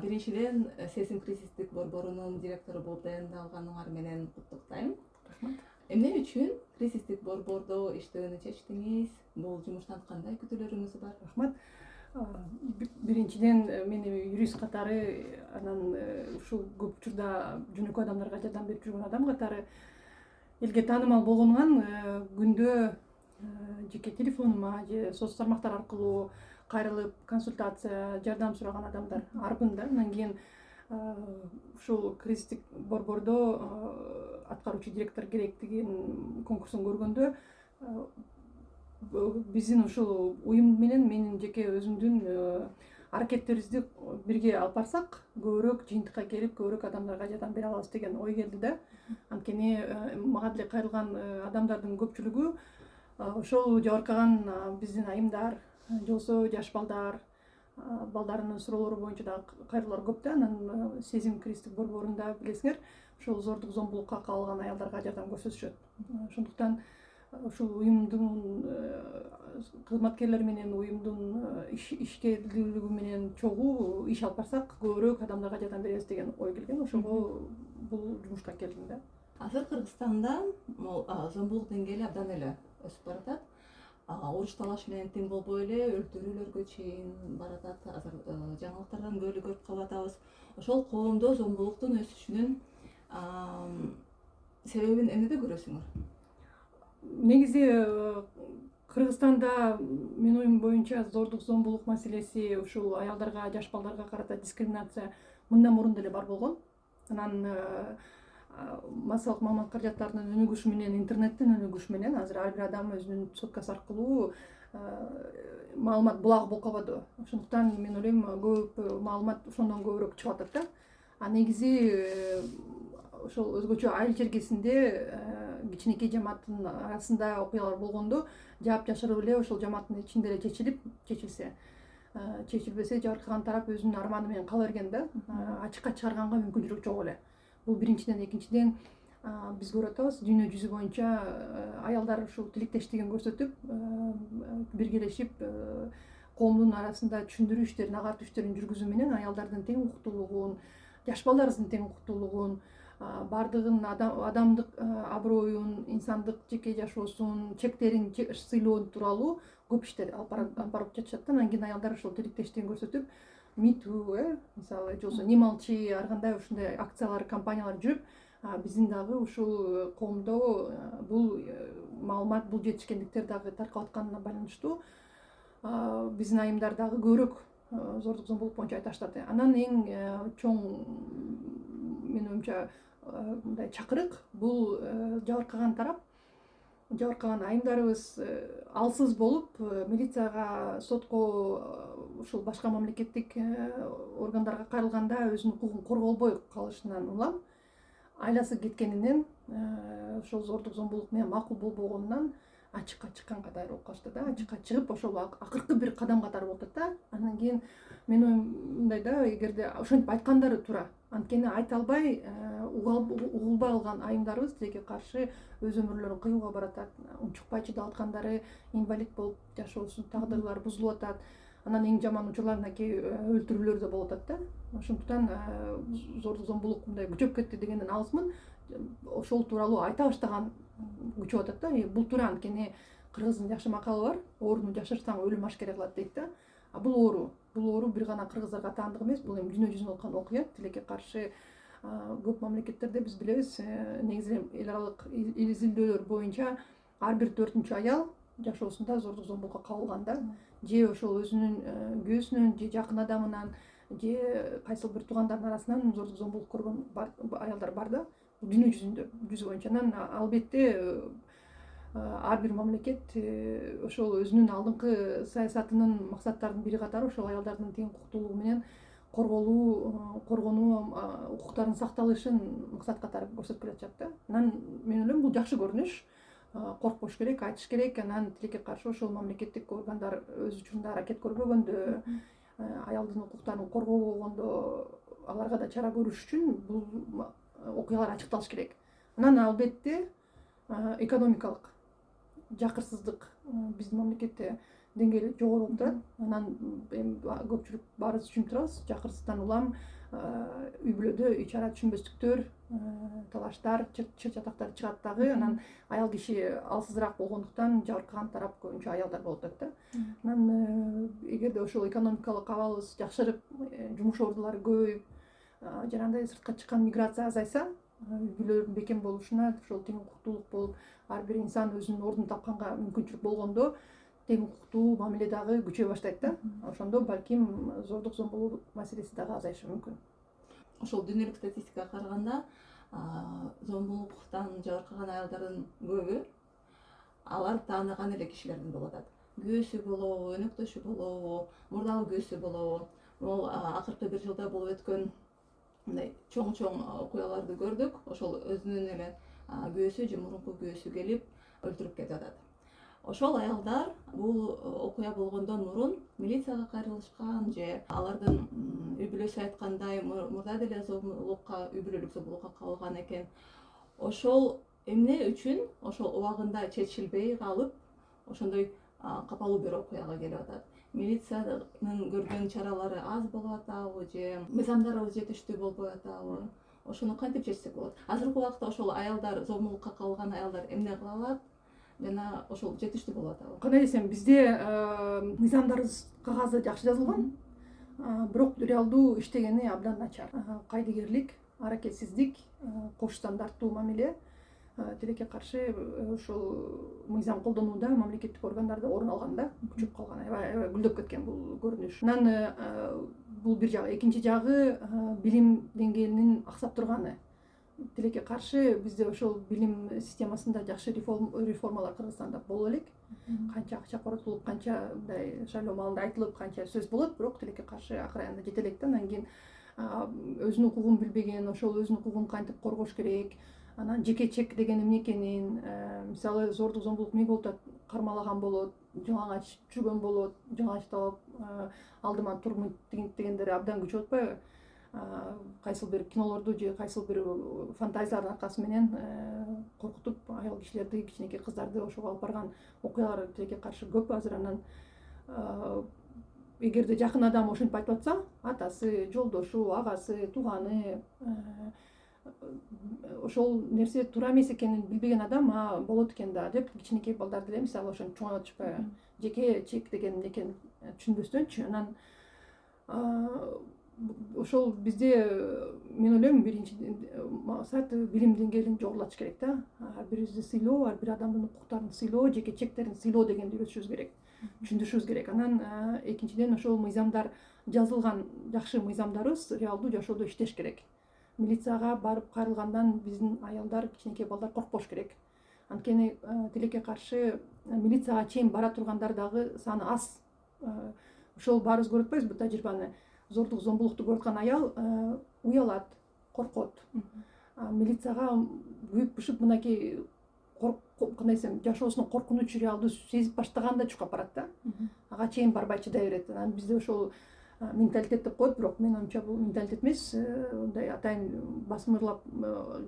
Биринчиден Сезим кризистик борборунун директору болуп дайындалганыңар менен куттуктайм. Рахмат. Эмне үчүн кризистик борбордо иштөөнү чечтиңиз? Бул жумуштан кандай күтүүлөрүңүз бар? Рахмат. Биринчиден мен юрист катары, анан ушул көп учурда жөнөкөй адамдарга жардам берип жүргөн адам катары элге таанымал болгонуман күндө жеке телефонума же соц тармактар аркылуу кайрылып консультация, жардам сураган адамдар арбын да. Анан кийин ушул кризистик борбордо аткаруучу директор керек деген конкурсун көргөндө биздин ушул уюм менен менин жеке өзүмдүн аракеттерибизди бирге алып барсак көбүрөөк жыйынтыкка келип көбүрөөк адамдарга жардам бере алабыз деген ой келди да. Анткени мага деле кайрылган адамдардын көпчүлүгү ошол жабыркаган биздин айымдар же болбосо жаш балдар, балдарынын суроолору боюнча да кайрылуулар көп да. Анан Сезим кризистик борборунда билесиңер, ошол зордук зомбулукка кабылган аялдарга жардам көрсөтүшөт. Ошондуктан ушул уюмдун кызматкерлери менен, уюмдун ишкерлүүлүгү менен чогуу иш алып барсак көбүрөөк адамдарга жардам беребиз деген ой келген. Ошого бул жумушка келдим да. Азыр Кыргызстанда зомбулук деңгээли абдан эле өсүп баратат. Уруш талаш менен тең болбой эле өлтүрүүлөргө чейин баратат. Азыр жаңылыктардан көрүп калып атабыз. Ошол коомдо зомбулуктун өсүшүнүн себебин эмнеде көрөсүңөр? Негизи Кыргызстанда менин оюм боюнча зордук зомбулук маселеси, ушул аялдарга, жаш балдарга карата дискриминация мындан мурун деле бар болгон. Анан массалык маалымат каражаттарынын өнүгүшү менен, интернеттин өнүгүшү менен азыр ар бир адам өзүнүн соткасы аркылуу маалымат булагы болуп калбады. Ошондуктан мен ойлойм көп маалымат ошондон көбүрөөк чыгып атат да. Негизи ошол өзгөчө айыл чергесинде кичинекей жамааттын арасында окуялар болгондо жаап жашырып эле ошол жамааттын ичинде эле чечилсе, чечилбесе жабыркаган тарап өзүнүн арманы менен кала берген да. Ачыкка чыгарганга мүмкүнчүлүк жок эле. Бул биринчиден. Экинчиден, биз көрүп атабыз дүйнө жүзү боюнча аялдар ушул тилектештигин көрсөтүп, биргелешип коомдун арасында түшүндүрүү иштерин, агартуу иштерин жүргүзүү менен аялдардын тең укуктуулугун, жаш балдарыбыздын тең укуктуулугун, бардыгын адамдык аброюн, инсандык жеке жашоосун, чектерин сыйлоо тууралуу көп иштер алып барып жатышат да. Анан кийин аялдар ошол тилектештигин көрсөтүп, миту, мисалы, же болбосо не молчи, ар кандай ушундай акциялар, кампаниялар жүрүп, биздин дагы ушул коомдо бул маалымат, бул жетишкендиктер дагы таркап атканына байланыштуу биздин айымдар дагы көбүрөөк зордук зомбулук боюнча айта баштады. Анан эң чоң менин оюмча мындай чакырык бул жабыркаган тарап, жабыркаган айымдарыбыз алсыз болуп милицияга, сотко, ушул башка мамлекеттик органдарга кайрылганда өзүнүн укугун корголбой калышынан улам айласы кеткенинен, ошол зордук зомбулук менен макул болбогонунан ачыкка чыккан катары болуп калышты да. Ачыкка чыгып ошол акыркы бир кадам катары болуп атат да. Анан кийин менин оюм мындай да, эгерде ошентип айткандары туура. Анткени айта албай, угулбай калган айымдарыбыз тилекке каршы өз өмүрлөрүн кыюуга баратат. Унчукпай чыдап аткандары инвалид болуп жашоосунун тагдырлары бузулуп атат. Анан эң жаман учурларынакей өлтүрүүлөр да болуп атат да. Ошондуктан зордук зомбулук мындай күчөп кетти дегенден алысмын. Ошол тууралуу айта баштаган күчөп атат да. Бул туура, анткени кыргыздын жакшы макалы бар. Ооруну жашырсаң өлүм ашкере кылат дейт да. Бул оору бир гана кыргыздарга таандык эмес, бул эми дүйнө жүзүндө болуп аткан окуя. Тилекке каршы көп мамлекеттерде биз билебиз, негизи эл аралык изилдөөлөр боюнча ар бир 4-чү аял жашоосунда зордук зомбулукка кабылган да. Же ошол өзүнүн күйөөсүнөн, же жакын адамынан, же кайсыл бир туугандарынын арасынан зордук зомбулук көргөн аялдар бар да. Дүйнө жүзү боюнча. Анан албетте ар бир мамлекет ошол өзүнүн алдыңкы саясатынын максаттарынын бири катары ошол аялдардын тең укуктуулугу менен коргонуу, укуктарынын сакталышын максат катары көрсөтүп келатышат да. Анан мен ойлойм бул жакшы көрүнүш. Коркпош керек, айтыш керек. Анан тилекке каршы ошол мамлекеттик органдар өз учурунда аракет көрбөгөндө, аялдын укуктарын коргобогондо аларга да чара көрүш үчүн бул окуялар ачыкталыш керек. Анан албетте экономикалык жакырсыздык биздин мамлекетте деңгээли жогору болуп турат. Анан эми көпчүлүк баарыбыз түшүнүп турабыз, жакырсыздан улам үй бүлөдө ич ара түшүнбөстүктөр, талаштар, чыр чатактар чыгат дагы. Анан аял киши алсызыраак болгондуктан жабыркаган тарап көбүнчө аялдар болуп атат да. Анан эгерде ошол экономикалык абалыбыз жакшырып, жумуш ордулары көбөйүп, жанагындай сыртка чыккан миграция азайса, үй бүлөлөрдүн бекем болушуна ошол тең укуктуулук болуп, ар бир инсан өзүнүн ордун тапканга мүмкүнчүлүк болгондо тең укуктуу мамиле дагы күчөй баштайт да. Ошондо балким зордук зомбулук маселеси дагы азайышы мүмкүн. Ошол дүйнөлүк статистикага караганда, зомбулуктан жабыркаган аялдардын көбү алар тааныган эле кишилерден болуп атат. Күйөөсү болобу, өнөктөшү болобу, мурдагы күйөөсү болобу. Бул акыркы бир жылда болуп өткөн мындай чоң окуяларды көрдүк. Ошол өзүнүн эле күйөөсү же мурунку күйөөсү келип өлтүрүп кетип атат. Ошол аялдар бул окуя болгондон мурун милицияга кайрылышкан же алардын үй бүлөсү айткандай мурда деле үй бүлөлүк зомбулукка кабылган экен. Ошол эмне үчүн ошол убагында чечилбей калып, ошондой капалуу бир окуяга келип атат. Милициянын көргөн чаралары аз болуп атабы же мыйзамдарыбыз жетиштүү болбой атабы? Ошону кантип чечсек болот? Азыркы убакта ошол аялдар, зомбулукка кабылган аялдар эмне кыла алат? Жана ошол жетиштүү болуп атабы? Кандай десем, бизде мыйзамдарыбыз кагазда жакшы жазылган, бирок реалдуу иштегени абдан начар. Кайдыгерлик, аракетсиздик, кош стандарттуу мамиле тилекке каршы ошол мыйзам колдонууда мамлекеттик органдарда орун алган да, күчөп калган, аябай гүлдөп кеткен бул көрүнүш. Анан бул бир жагы, экинчи жагы билим деңгээлинин аксап турганы. Тилекке каршы бизде ошол билим системасында жакшы реформалар Кыргызстанда боло элек. Канча акча коротулуп, канча мындай шайлоо маалында айтылып, канча сөз болот, бирок тилекке каршы акыр аянда жете элек да. Анан кийин өзүнүн укугун билбеген, ошол өзүнүн укугун кантип коргош керек, анан жеке чек деген эмне экенин, мисалы зордук зомбулук эмне болуп атат, кармалаган болот, жалаңач жүргөн болот, жалаңач таап алдыма турмун дегендери абдан күчөп атпайбы? Кайсыл бир кинолорду же кайсыл бир фантазиялардын аркасы менен коркутуп аял кишилерди, кичинекей кыздарды ошого алып барган окуялар тилекке каршы көп азыр. Анан эгерде жакын адам ошентип айтып атса, атасы, жолдошу, агасы, тууганы, ошол нерсе туура эмес экенин билбеген адам болот экен да деп кичинекей балдар деле мисалы ошентип чоңоюп атышпайбы? Жеке чек деген эмне экенин түшүнбөстөнчү. Анан ошол бизде мен ойлойм биринчи максат билим деңгээлин жогорулатыш керек да. Ар бирибизди сыйлоо, ар бир адамдын укуктарын сыйлоо, жеке чектерин сыйлоо дегенди үйрөтүшүбүз керек, түшүндүрүшүбүз керек. Анан экинчиден ошол мыйзамдар жазылган жакшы мыйзамдарыбыз реалдуу жашоодо иштеш керек. Милицияга барып кайрылгандан биздин аялдар, кичинекей балдар коркпош керек. Анткени тилекке каршы милицияга чейин бара тургандар дагы саны аз. Ошол баарыбыз көрүп атпайбызбы тажрыйбаны? Зордук зомбулукту көрүп аткан аял уялат, коркот. Милицияга күйүп-пышып мынакей кандай десем, жашоосунун коркунучу реалдуу сезип баштаганда чукап барат да. Ага чейин барбай чыдай берет. Анан бизде ошол менталитет деп коет, бирок менин оюмча бул менталитет эмес, мындай атайын басмырлап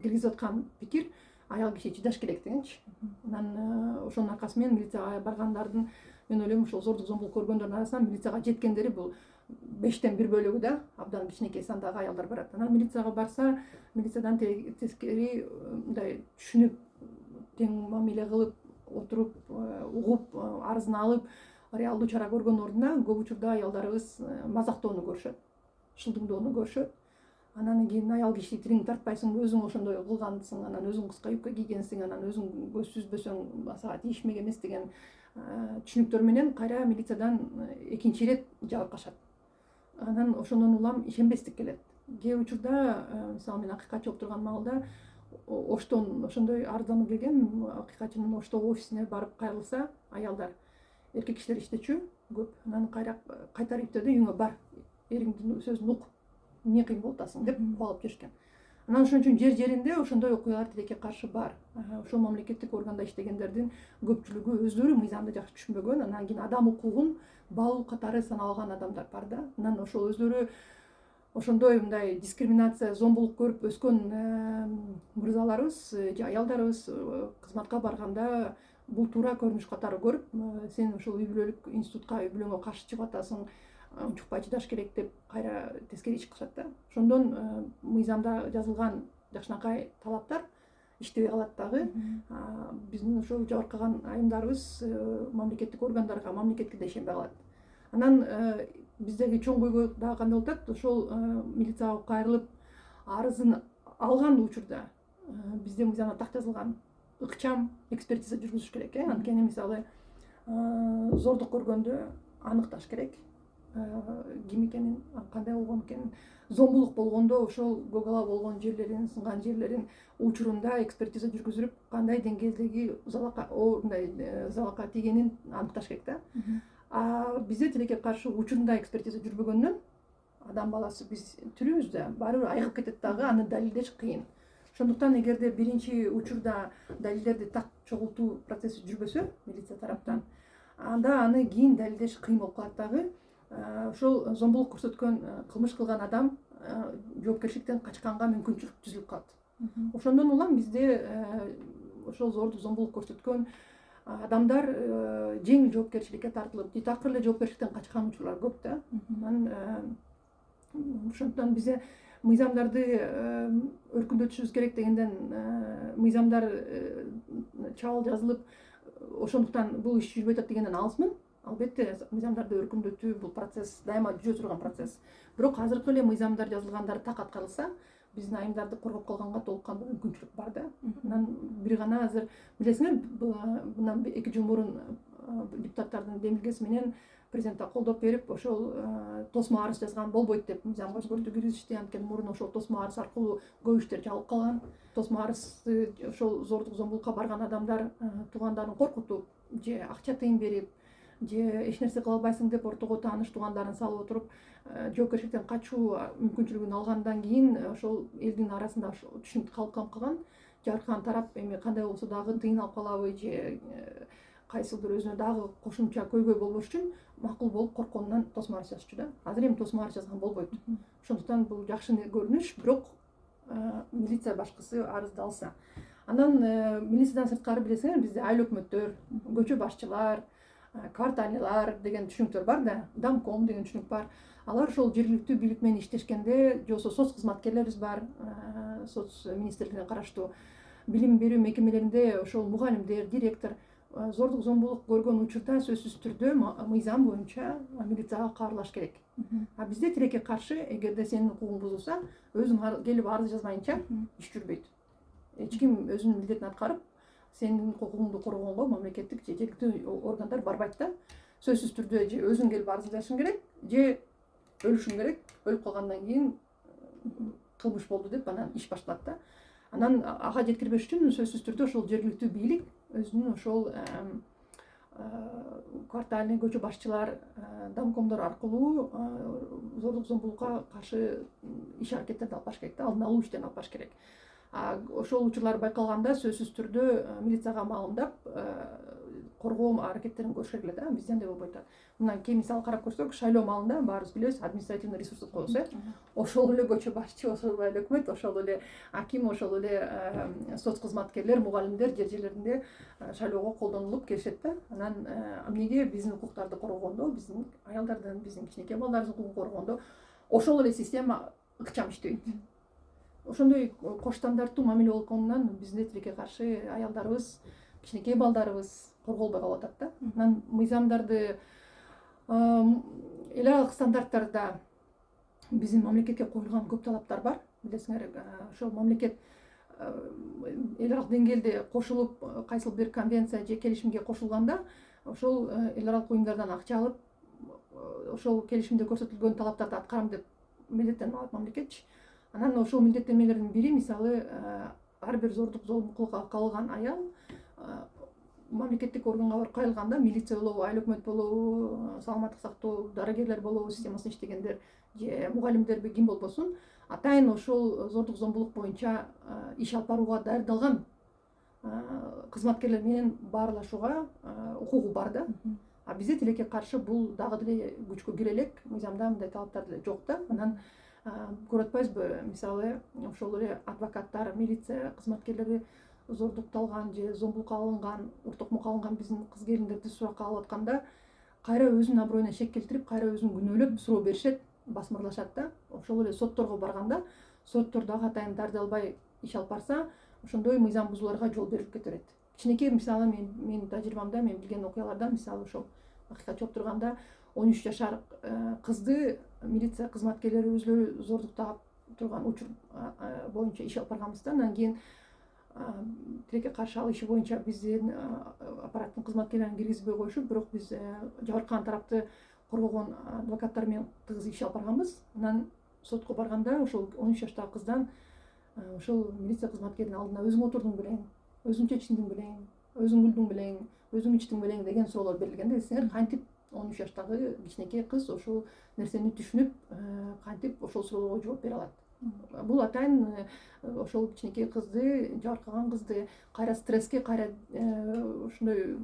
киргизип аткан пикир, аял киши чыдаш керек дегенчи. Анан ошонун аркасы менен милицияга баргандардын мен ойлойм ошол зордук зомбулук көргөндөрдүн арасынан милицияга жеткендери бул 5-тен 1 бөлүгү да, абдан кичинекей сандагы аялдар барат. Анан милицияга барса, милициядан тескери мындай түшүнүп, тең мамиле кылып, отуруп, угуп, арызын алып, реалдуу чара көргөн ордуна көп учурда аялдарыбыз мазактоону көрүшөт, шылдыңдоону көрүшөт. Анан кийин аял киши тилиңди тартпайсыңбы, өзүң ошондой кылгансың, анан өзүң кыска юбка кийгенсиң, анан өзүң көз сүзбөсөң сага тийишмек эмес деген түшүнүктөр менен кайра милициядан экинчи ирет жабыркашат. Анан ошондон улам ишенбестик келет. Кээ учурда мисалы мен акыйкатчы болуп турган маалда Оштон ошондой арыздануу келген, акыйкатчынын Ошто офисине барып кайрылса аялдар, эркек кишилер иштечү көп. Анан кайтарып иптеде үйүңө бар, эриңдин сөзүн ук, эмне кыйын болуп атасың деп кубалап жүрүшкөн. Анан ошон үчүн жер-жеринде ошондой окуялар тилекке каршы бар. Ошол мамлекеттик органда иштегендердин көпчүлүгү өздөрү мыйзамды жакшы түшүнбөгөн, анан кийин адам укугун баалуу катары саналган адамдар бар да. Анан ошол өздөрү ошондой мындай дискриминация, зомбулук көрүп өскөн мырзаларыбыз же аялдарыбыз кызматка барганда бул туура көрүнүш катары көрүп, сен ушул үй бүлөлүк институтка үй бүлөңө каршы чыгып атасың, унчукпай чыдаш керек деп кайра тескери иш кылышат да. Ошондон мыйзамда жазылган жакшынакай талаптар иштебей калат дагы. Биздин ошол жабыркаган айымдарыбыз мамлекеттик органдарга, мамлекетке да ишенбей калат. Анан биздеги чоң көйгөй дагы кандай болуп атат? Ошол милицияга кайрылып арызын алган учурда бизде мыйзамда так жазылган ыкчам экспертиза жүргүзүш керек. Анткени мисалы зордук көргөндө аныкташ керек ким экенин, кандай болгон экенин. Зомбулук болгондо ошол гөгала болгон жерлерин, сынган жерлерин учурунда экспертиза жүргүзүлүп, кандай деңгээлдеги залалга тийгенин аныкташ керек да. Бизде тилекке каршы учурунда экспертиза жүрбөгөндөн адам баласы биз тирүүбүз да, баары бир айыгып кетет дагы, аны далилдеш кыйын. Ошондуктан эгерде биринчи учурда далилдерди так чогултуу процесси жүрбөсө милиция тараптан, анда аны кийин далилдеш кыйын болуп калат дагы. Ошол зомбулук көрсөткөн, кылмыш кылган адам жоопкерчиликтен качканга мүмкүнчүлүк түзүлүп калат. Ошондон улам бизде ошол зордук зомбулук көрсөткөн адамдар жеңил жоопкерчиликке тартылып, же такыр эле жоопкерчиликтен качкан учурлар көп да. Ошондон бизде мыйзамдарды өркүндөтүшүбүз керек дегенден мыйзамдар чабал жазылып, ошондуктан бул иш жүрбөй атат дегенден алысмын. Албетте мыйзамдарды өркүндөтүү бул процесс, дайыма жүрө турган процесс. Бирок азыркы эле мыйзамдар жазылгандар так аткарылса, биздин айымдарды коргоп калганга толук кандуу мүмкүнчүлүк бар да. Анан бир гана азыр билесиңер, мындан 2 жыл мурун депутаттардын демилгеси менен президентке колдоп берип, ошол тосмо арыз жазган болбойт деп мыйзамга өзгөртүү киргизишти. Анткени мурун ошол тосмо арыз аркылуу көп иштер жабылып калган. Тосмо арызды ошол зордук зомбулукка барган адамдар туугандарын коркутуп, же акча тыйын берип, же эч нерсе кыла албайсың деп ортого тааныш туугандарын салып отуруп, жоопкерчиликтен качуу мүмкүнчүлүгүн алгандан кийин ошол элдин арасында түшүнүк калканып калган. Жабыркаган тарап эми кандай болсо дагы тыйын алып калабы, же кайсыл бир өзүнө дагы кошумча көйгөй болбош үчүн макул болуп коркконунан тосмо арыз жазчу да. Азыр эми тосмо арыз жазган болбойт. Ошондуктан бул жакшы көрүнүш, бирок милиция башкысы арызды алса. Анан милициядан сырткары билесиңер, бизде айыл өкмөттөр, көчө башчылар, кварталилар деген түшүнүктөр бар да, домком деген түшүнүк бар. Алар ошол жергиликтүү бийлик менен иштешкенде, же болбосо соц кызматкерлерибиз бар, соц министрлигине караштуу билим берүү мекемелеринде ошол мугалимдер, директор зордук зомбулук көргөн учурда сөзсүз түрдө мыйзам боюнча милицияга кабарлаш керек. Бизде тилекке каршы, эгерде сенин укугуң бузулса, өзүң келип арыз жазбайынча иш жүрбөйт. Эч ким өзүнүн милдетин аткарып, сенин укугуңду коргогонго мамлекеттик же жергиликтүү органдар барбайт да. Сөзсүз түрдө же өзүң келип арыз жазышың керек, же өлүшүң керек. Өлүп калгандан кийин кылмыш болду деп анан иш башталат да. Анан ага жеткирбеш үчүн сөзсүз түрдө ошол жергиликтүү бийлик өзүнүн ошол квартальный көчө башчылар, домкомдор аркылуу зордук зомбулукка каршы иш аракеттерди алып барыш керек да, алдын алуу иштерин алып барыш керек. Ошол учурлар байкалганда сөзсүз түрдө милицияга маалымдап коргоо аракеттерин көрүш керек да. Бизде андай болбойт. Мындан кээ мисал карап көрсөк, шайлоо маалында баарыбыз билебиз, административный ресурс деп коебуз. Ошол эле көчө башчы, ошол эле өкмөт, ошол эле аким, ошол эле соц кызматкерлер, мугалимдер жер-жерлеринде шайлоого колдонулуп келишет да. Анан эмнеге биздин укуктарды коргогондо, биздин аялдардын, биздин кичинекей балдарыбыздын укугун коргогондо ошол эле система ыкчам иштебейт. Ошондой кош стандарттуу мамиле болгонунан бизде тилекке каршы аялдарыбыз, кичинекей балдарыбыз корголбой калып атат да. Анан мыйзамдарды эл аралык стандарттарда биздин мамлекетке коюлган көп талаптар бар. Билесиңер, ошол мамлекет эл аралык деңгээлде кошулуп, кайсыл бир конвенция же келишимге кошулганда, ошол эл аралык уюмдардан акча алып, ошол келишимде көрсөтүлгөн талаптарды аткарам деп милдеттенип алат мамлекетчи. Анан ошол милдеттенмелердин бири, мисалы, ар бир зордук зомбулукка кабылган аял мамлекеттик органга барып кайрылганда, милиция болобу, айыл өкмөт болобу, саламаттык сактоо дарыгерлер болобу, системасында иштегендер же мугалимдерби ким болбосун, атайын ошол зордук зомбулук боюнча иш алып барууга даярдалган кызматкерлер менен баарлашууга укугу бар да. Бизде тилекке каршы бул дагы деле күчкө кире элек, мыйзамда мындай талаптар деле жок да. Анан көрүп атпайбызбы, мисалы ошол эле адвокаттар, милиция кызматкерлери зордукталган же зомбулукка алынган, уртокмукка алынган биздин кыз келиндерди суракка алып атканда кайра өзүнүн аброюна шек келтирип, кайра өзүн күнөөлөп суроо беришет, басмырлашат да. Ошол эле сотторго барганда соттор дагы атайын дарды албай иш алып барса, ошондой мыйзам бузууларга жол берилип кете берет. Кичинекей мисалы менин тажрыйбамда, мен билген окуялардан мисалы ошол акыйкат жооп турганда 13 жашар кызды милиция кызматкерлери өзүлөрү зордуктап турган учур боюнча иш алып барганбыз да. Андан кийин тилекке каршы ал иши боюнча биздин аппараттын кызматкерлерин киргизбей коюшуп, бирок биз жабыркаган тарапты коргогон адвокаттар менен тыгыз иш алып барганбыз. Анан сотко барганда ошол 13 жаштагы кыздан ошол милиция кызматкеринин алдына өзүң отурдуң белең, өзүң чечиндиң белең, өзүң күлдүң белең, өзүң ичтиң белең деген суроолор берилген да. Десеңер кантип 13 жаштагы кичинекей кыз ошол нерсени түшүнүп, кантип ошол суроолорго жооп бере алат? Бул атайын ошол кичинекей кызды, жабыркаган кызды кайра стресске, кайра ошондой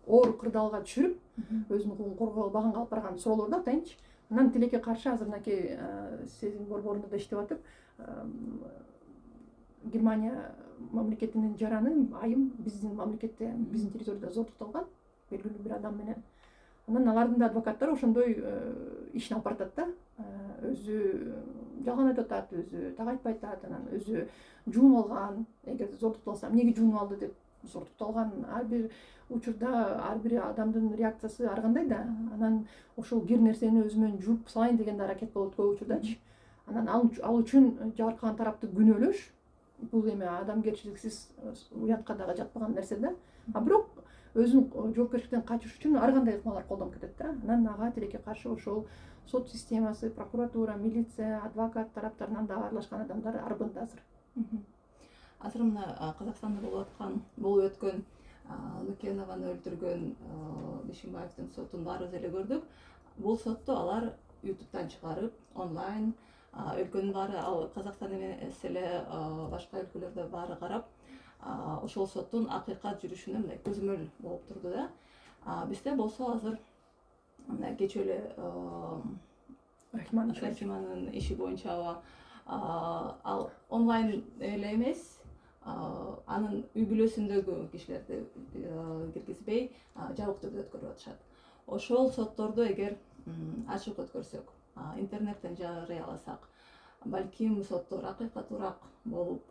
оор кырдаалга түшүрүп, өзүнүн укугун коргой албаганга алып барган суроолор да атайынчы. Анан тилекке каршы азыр мынакей сезим борборунда да иштеп атып, Германия мамлекетинин жараны айым биздин мамлекетте, биздин территорияда зордукталган белгилүү бир адам менен. Анан алардын да адвокаттары ошондой ишин алып баратат да. Өзү жалган айтып атат, өзү так айтпай атат, анан өзү жуунуп алган. Эгер зордукталса, эмнеге жуунуп алды деп, зордукталган ар бир учурда ар бир адамдын реакциясы ар кандай да. Анан ошол кир нерсени өзү менен жууп салайын деген да аракет болот көп учурдачы. Анан ал үчүн жабыркаган тарапты күнөөлөш бул эми адамгерчиликсиз, уятка дагы жатпаган нерсе да. Бирок өзүнүн жоопкерчиликтен качыш үчүн ар кандай ыкмалар колдонуп кетет да. Анан ага тилекке каршы ошол сот системасы, прокуратура, милиция, адвокат тараптарынан дагы аралашкан адамдар арбында азыр. Азыр мына Казакстанда болуп өткөн Лукенованы өлтүргөн Бишимбаевдин сотун баарыбыз эле көрдүк. Бул сотту алар YouTube'дан чыгарып, онлайн өлкөнүн баары, ал Казакстан эмес эле башка өлкөлөрдө баары карап, ошол соттун акыйкат жүрүшүнө мындай көзөмөл болуп турду да. Бизде болсо азыр мына кечээ эле Рахиманын иши боюнча ал онлайн эле эмес, анын үй бүлөсүндөгү кишилерди киргизбей жабык түрдө өткөрүп атышат. Ошол сотторду эгер ачык өткөрсөк, интернеттен жарыяласак, балким соттор акыйкатуураак болуп,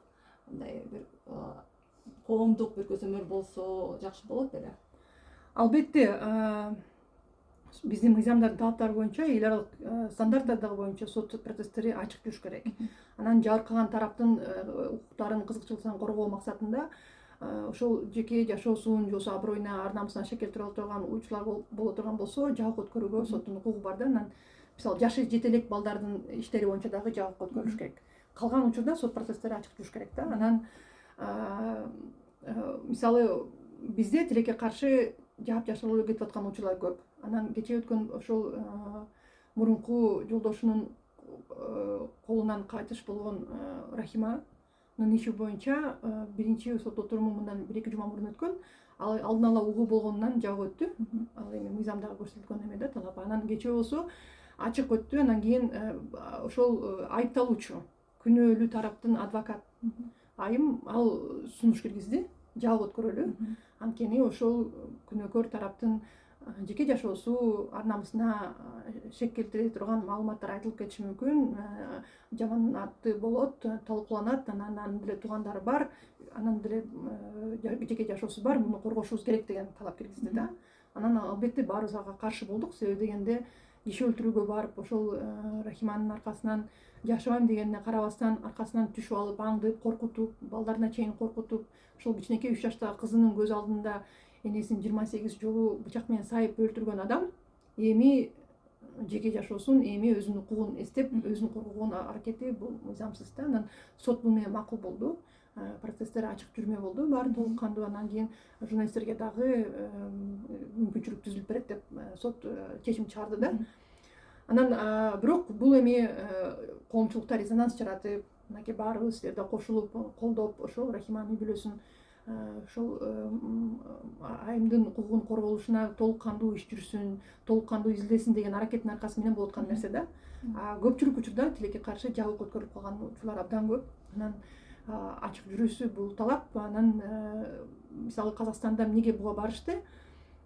мындай бир коомдук бир көзөмөл болсо жакшы болот беле? Албетте, биздин мыйзамдардын талаптары боюнча, эл аралык стандарттар боюнча сот процесстери ачык жүрүш керек. Анан жабыркаган тараптын укуктарын, кызыкчылыктарын коргоо максатында ошол жеке жашоосун, же аброюна, ар намысына шек келтире турган учурлар боло турган болсо, жабык өткөрүүгө соттун укугу бар да. Анан мисалы жашы жете элек балдардын иштери боюнча дагы жабык өткөрүш керек. Калган учурда сот процесстери ачык жүрүш керек да. Анан мисалы бизде тилекке каршы жаап жашырууда кетип аткан учурлар көп. Анан кечээ өткөн ошол мурунку жолдошунун колунан кайтыш болгон Рахиманын иши боюнча биринчи сот отуруму мындан 1-2 жума мурун өткөн. Ал алдын ала угуу болгонунан жабык өттү. Ал эми мыйзамдагы көрсөтүлгөн эме да, талап. Анан кечээ болсо ачык өттү. Андан кийин ошол айыпталуучу, күнөөлүү тараптын адвокат айым ал сунуш киргизди, жабык өткөрөлү. Анткени ошол күнөөкөр тараптын жеке жашоосу, ар намысына шек келтире турган маалыматтар айтылып кетиши мүмкүн, жаман аты болот, талкууланат, анан деле туугандары бар, анан деле жеке жашоосу бар, муну коргошубуз керек деген талап киргизди да. Анан албетте баарыбыз ага каршы болдук, себеби дегенде киши өлтүрүүгө барып, ошол Рахиманын аркасынан жашабайм дегенине карабастан аркасынан түшүп алып, аңдып, коркутуп, балдарына чейин коркутуп, ошол кичинекей 3 жаштагы кызынын көз алдында энесин 28 жолу бычак менен сайып өлтүргөн адам эми жеке жашоосун, эми өзүнүн укугун эстеп, өзүн коргогон аракети бул мыйзамсыз да. Анан сот бул менен макул болду. Процесстер ачык жүрмө болду, баары толук кандуу. Андан кийин журналисттерге дагы мүмкүнчүлүк түзүлүп берет деп сот чечим чыгарды да. Анан бирок бул эми коомчулукта резонанс жаратып, мынакей баарыбыз жерде кошулуп, колдоп, ошол Рахиманын үй бүлөсүн ошол айымдын укугунун корголушуна толук кандуу иш жүрсүн, толук кандуу изилдесин деген аракеттин аркасы менен болуп аткан нерсе да. Көпчүлүк учурда тилекке каршы жабык өткөрүлүп калган учурлар абдан көп. Анан ачык жүрүүсү бул талап. Анан мисалы Казакстанда эмнеге буга барышты?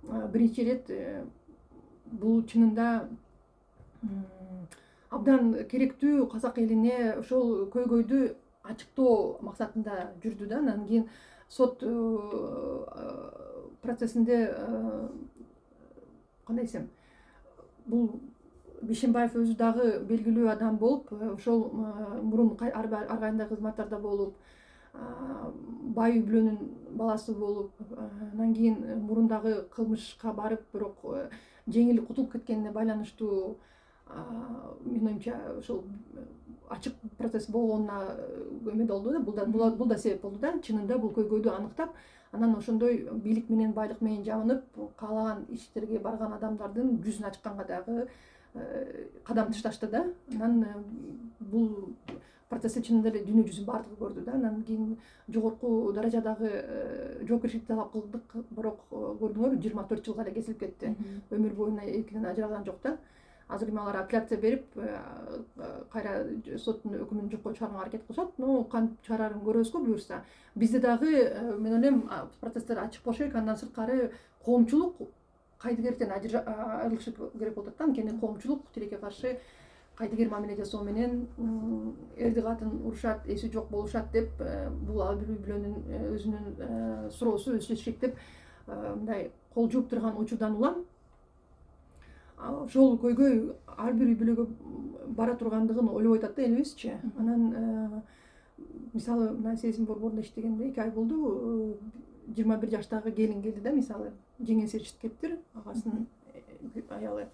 Биринчи ирет бул чынында абдан керектүү казак элине ошол көйгөйдү ачыктоо максатында жүрдү да. Анан кийин сот процессинде кандай десем, бул Бишимбаев өзү дагы белгилүү адам болуп, ошол мурун ар кандай кызматтарда болуп, бай үй бүлөнүн баласы болуп, анан кийин мурун дагы кылмышка барып, бирок жеңил кутулуп кеткенине байланыштуу менин оюмча ошол ачык процесс болгонуна эме болду да, бул да себеп болду да. Чынында бул көйгөйдү аныктап, анан ошондой бийлик менен байлык менен жабынып каалаган иштерге барган адамдардын жүзүн ачканга дагы кадам ташташты да. Анан бул процессти чынында эле дүйнө жүзү баардыгы көрдү да. Анан кийин жогорку даражадагы жоопкерчиликти талап кылдык, бирок көрдүңөрбү, 24 жылга эле кесилип кетти. Өмүр боюна эркинен ажыраган жок да. Азыр эми алар апелляция берип, кайра соттун өкүмүн жокко чыгарганга аракет кылышат. Но кантип чыгарарын көрөбүз го буюрса. Бизде дагы мен ойлойм процесстер ачык болуш керек. Андан сырткары коомчулук кайдыгерден айрылышы керек болуп атат да. Анткени коомчулук тилекке каршы кайдыгер мамиле жасоо менен эрди катын урушат, эси жок болушат деп, бул ар бир үй бүлөнүн өзүнүн суроосу, өзү чечишет деп мындай кол жууп турган учурдан улам ошол көйгөй ар бир үй бүлөгө бара тургандыгын ойлобой атат да элибизчи. Анан мисалы мына Сезим борборунда иштегенде 2 ай болду, 21 жаштагы келин келди да, мисалы жеңеси ээрчитип келиптир, агасынын аялы.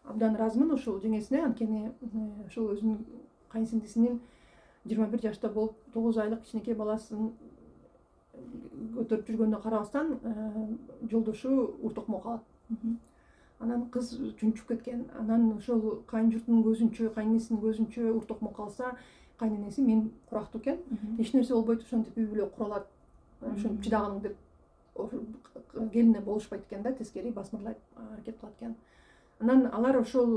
Абдан ыраазымын ошол жеңесине, анткени ошол өзүнүн кайынсиңдисинин 21 жашта болуп 9 айлык кичинекей баласын көтөрүп жүргөнүнө карабастан жолдошу уртокмо калат. Анан кыз чүнчүп кеткен. Анан ошол кайын журтунун көзүнчө, кайненесинин көзүнчө уртокмо калса, кайненеси мен курактуу экен, эч нерсе болбойт, ошентип үй бүлө куралат, ошентип чыдаганың деп келине болушпайт экен да, тескери басмырлайт аракет кылат экен. Анан алар ошол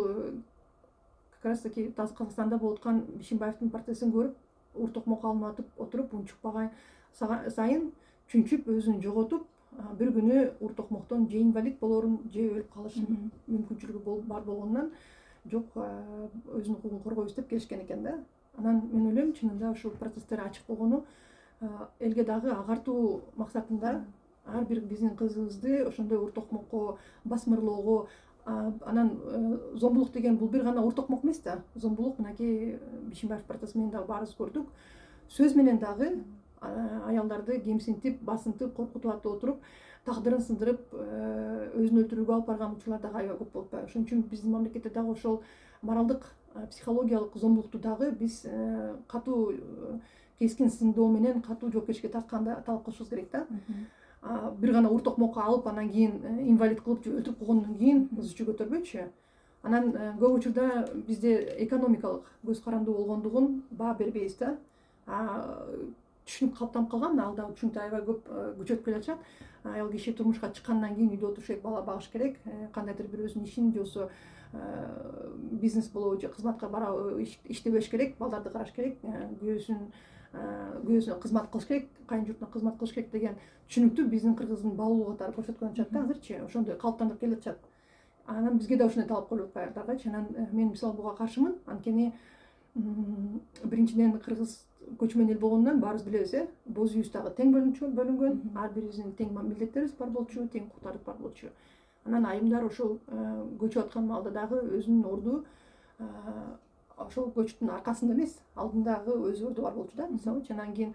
как раз таки Казакстанда болуп аткан Бишимбаевдин портретин көрүп, уртокмо калынып атып отуруп, унчукпаган сайын чүнчүп өзүн жоготуп, бир күнү уртокмоктон же инвалид болорун, же өлүп калышын мүмкүнчүлүгү бар болгонунан жок, өзүнүн укугун коргойбуз деп келишкен экен да. Анан мен ойлойм, чынында ушул процесстер ачык болгону элге дагы агартуу максатында, ар бир биздин кызыбызды ошондой уртокмокко, басмырлоого, анан зомбулук деген бул бир гана уртокмок эмес да. Зомбулук мынакей Бишимбаев процесси менен дагы баарыбыз көрдүк. Сөз менен дагы аялдарды кемсинтип, басынтып, коркутуп атып отуруп, тагдырын сындырып, өзүн өлтүрүүгө алып барган учурлар дагы аябай көп болуп атпайбы. Ошон үчүн биздин мамлекетте дагы ошол моралдык, психологиялык зомбулукту дагы биз катуу, кескин сындоо менен катуу жоопкерчиликке тартканды талап кылышыбыз керек да. Бир гана уртокмокко алып, анан кийин инвалид кылып же өлтүрүп койгондон кийин кыз үчү көтөрбөйчү. Анан көп учурда бизде экономикалык көз карандуу болгондугун баа бербейбиз да. Түшүнүк калыптанып калган, ал дагы түшүнүктү аябай көп күчөтүп келе жатышат. Аял киши турмушка чыккандан кийин үйдө отуруш керек, бала багыш керек, кандайдыр бир өзүнүн ишин же болбосо бизнес болобу же кызматка барабы иштебеш керек, балдарды караш керек, күйөөсүнө кызмат кылыш керек, кайын журтуна кызмат кылыш керек деген түшүнүктү биздин кыргыздын баалуу катары көрсөткөн атышат да азырчы, ошондой калыптандырып келе атышат. Анан бизге да ошондой талап коюлуп атпайбы ардагычы. Анан мен мисалы буга каршымын, анткени биринчиден кыргыз көчмөн эл болгондон баарыбыз билебиз, боз үйүбүз дагы тең бөлүнгөн, ар бирибиздин тең милдеттерибиз бар болчу, тең укуктарыбыз бар болчу. Анан айымдар ошол көчүп аткан маалда дагы өзүнүн орду ошол көчтүн аркасында эмес, алдындагы өзү орду бар болчу да, мисалычы. Анан кийин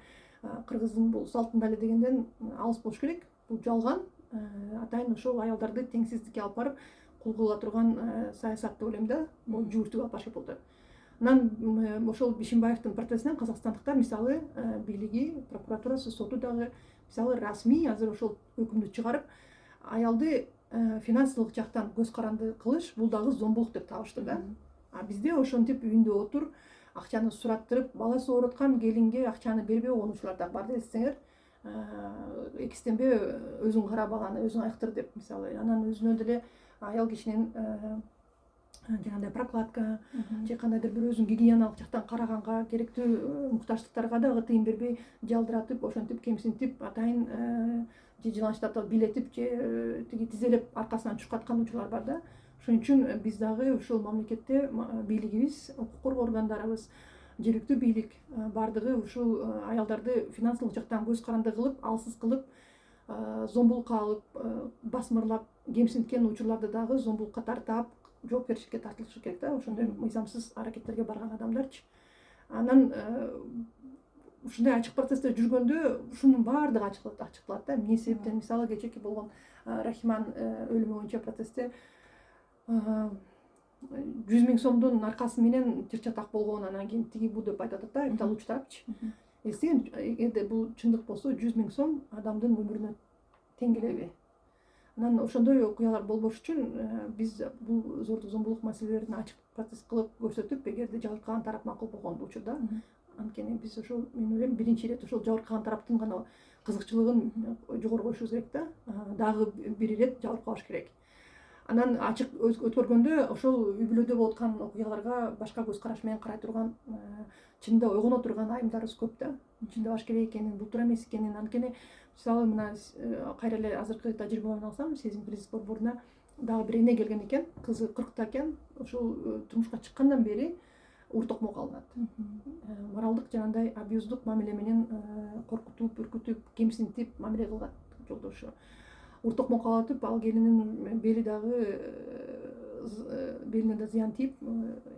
кыргыздын бул салтында эле дегенден алыс болуш керек. Бул жалган, атайын ошол аялдарды теңсиздикке алып барып кул кыла турган саясат деп ойлойм да, бул жүгүртүүгө алып барыш керек болду. Анан ошол Бишимбаевдин портретинен казакстандыктар мисалы бийлиги, прокуратурасы, соту дагы мисалы расмий азыр ошол өкүмдү чыгарып, аялды финансылык жактан көз каранды кылыш бул дагы зомбулук деп табышты да. Бизде ошентип үйүндө отур, акчаны сураттырып, баласы ооруп аткан келинге акчаны бербей койгон учурлар дагы бар десеңер, экистенбе өзүң кара баланы өзүң айыктыр деп мисалы. Анан өзүнө деле аял кишинин жанагындай прокладка же кандайдыр бир өзүнүн гигиеналык жактан караганга керектүү муктаждыктарга дагы тыйын бербей жалдыратып ошентип кемсинтип атайын же жыланчтатып билетип же тиги тизелеп аркасынан чуркаткан учурлар бар да. Ошон үчүн биз дагы ушул мамлекетте бийлигибиз, укук коргоо органдарыбыз, жергиликтүү бийлик баардыгы ушул аялдарды финансылык жактан көз каранды кылып, алсыз кылып, зомбулукка алып, басмырлап кемсинткен учурларды дагы зомбулукка тартап, жоопкерчиликке тартылышы керек да, ошондой мыйзамсыз аракеттерге барган адамдарчы. Анан ушундай ачык процессте жүргөндө ушунун баардыгы ачыкталат да. Эмне себептен мисалы кечээки болгон Рахиманын өлүмү боюнча процессте 100 000 сомдун аркасы менен чыр чатак болгон, анан кийин тиги бу деп айтып атат да, айыпталуучу тарапчы. Эгерде бул чындык болсо 100 000 сом адамдын өмүрүнө тең келеби? Анан ошондой окуялар болбош үчүн биз бул зордук зомбулук маселелерин ачык процесс кылып көрсөтүп, эгерде жабыркаган тарап макул болгон учурда, анткени биз ошол, мен ойлойм, биринчи ирет ошол жабыркаган тараптын гана кызыкчылыгын жогору коюшубуз керек да. Дагы бир ирет жабыркабаш керек. Анан ачык өткөргөндө ошол үй бүлөдө болуп аткан окуяларга башка көз караш менен карай турган, чынында ойгоно турган айымдарыбыз көп да. Чындабаш керек экенин, бул туура эмес экенин. Анткени мисалы мына кайра эле азыркы тажрыйбамды алсам, Сезим кризис борборуна дагы бир эне келген экен, кызы 40та экен. Ошол турмушка чыккандан бери ур токмок алынат. Моралдык жанагындай абьюздук мамиле менен коркутуп, үркүтүп, кемсинтип мамиле кылгат жолдошу. Ур токмок алып, ал келинин бели дагы белине да зыян тийип,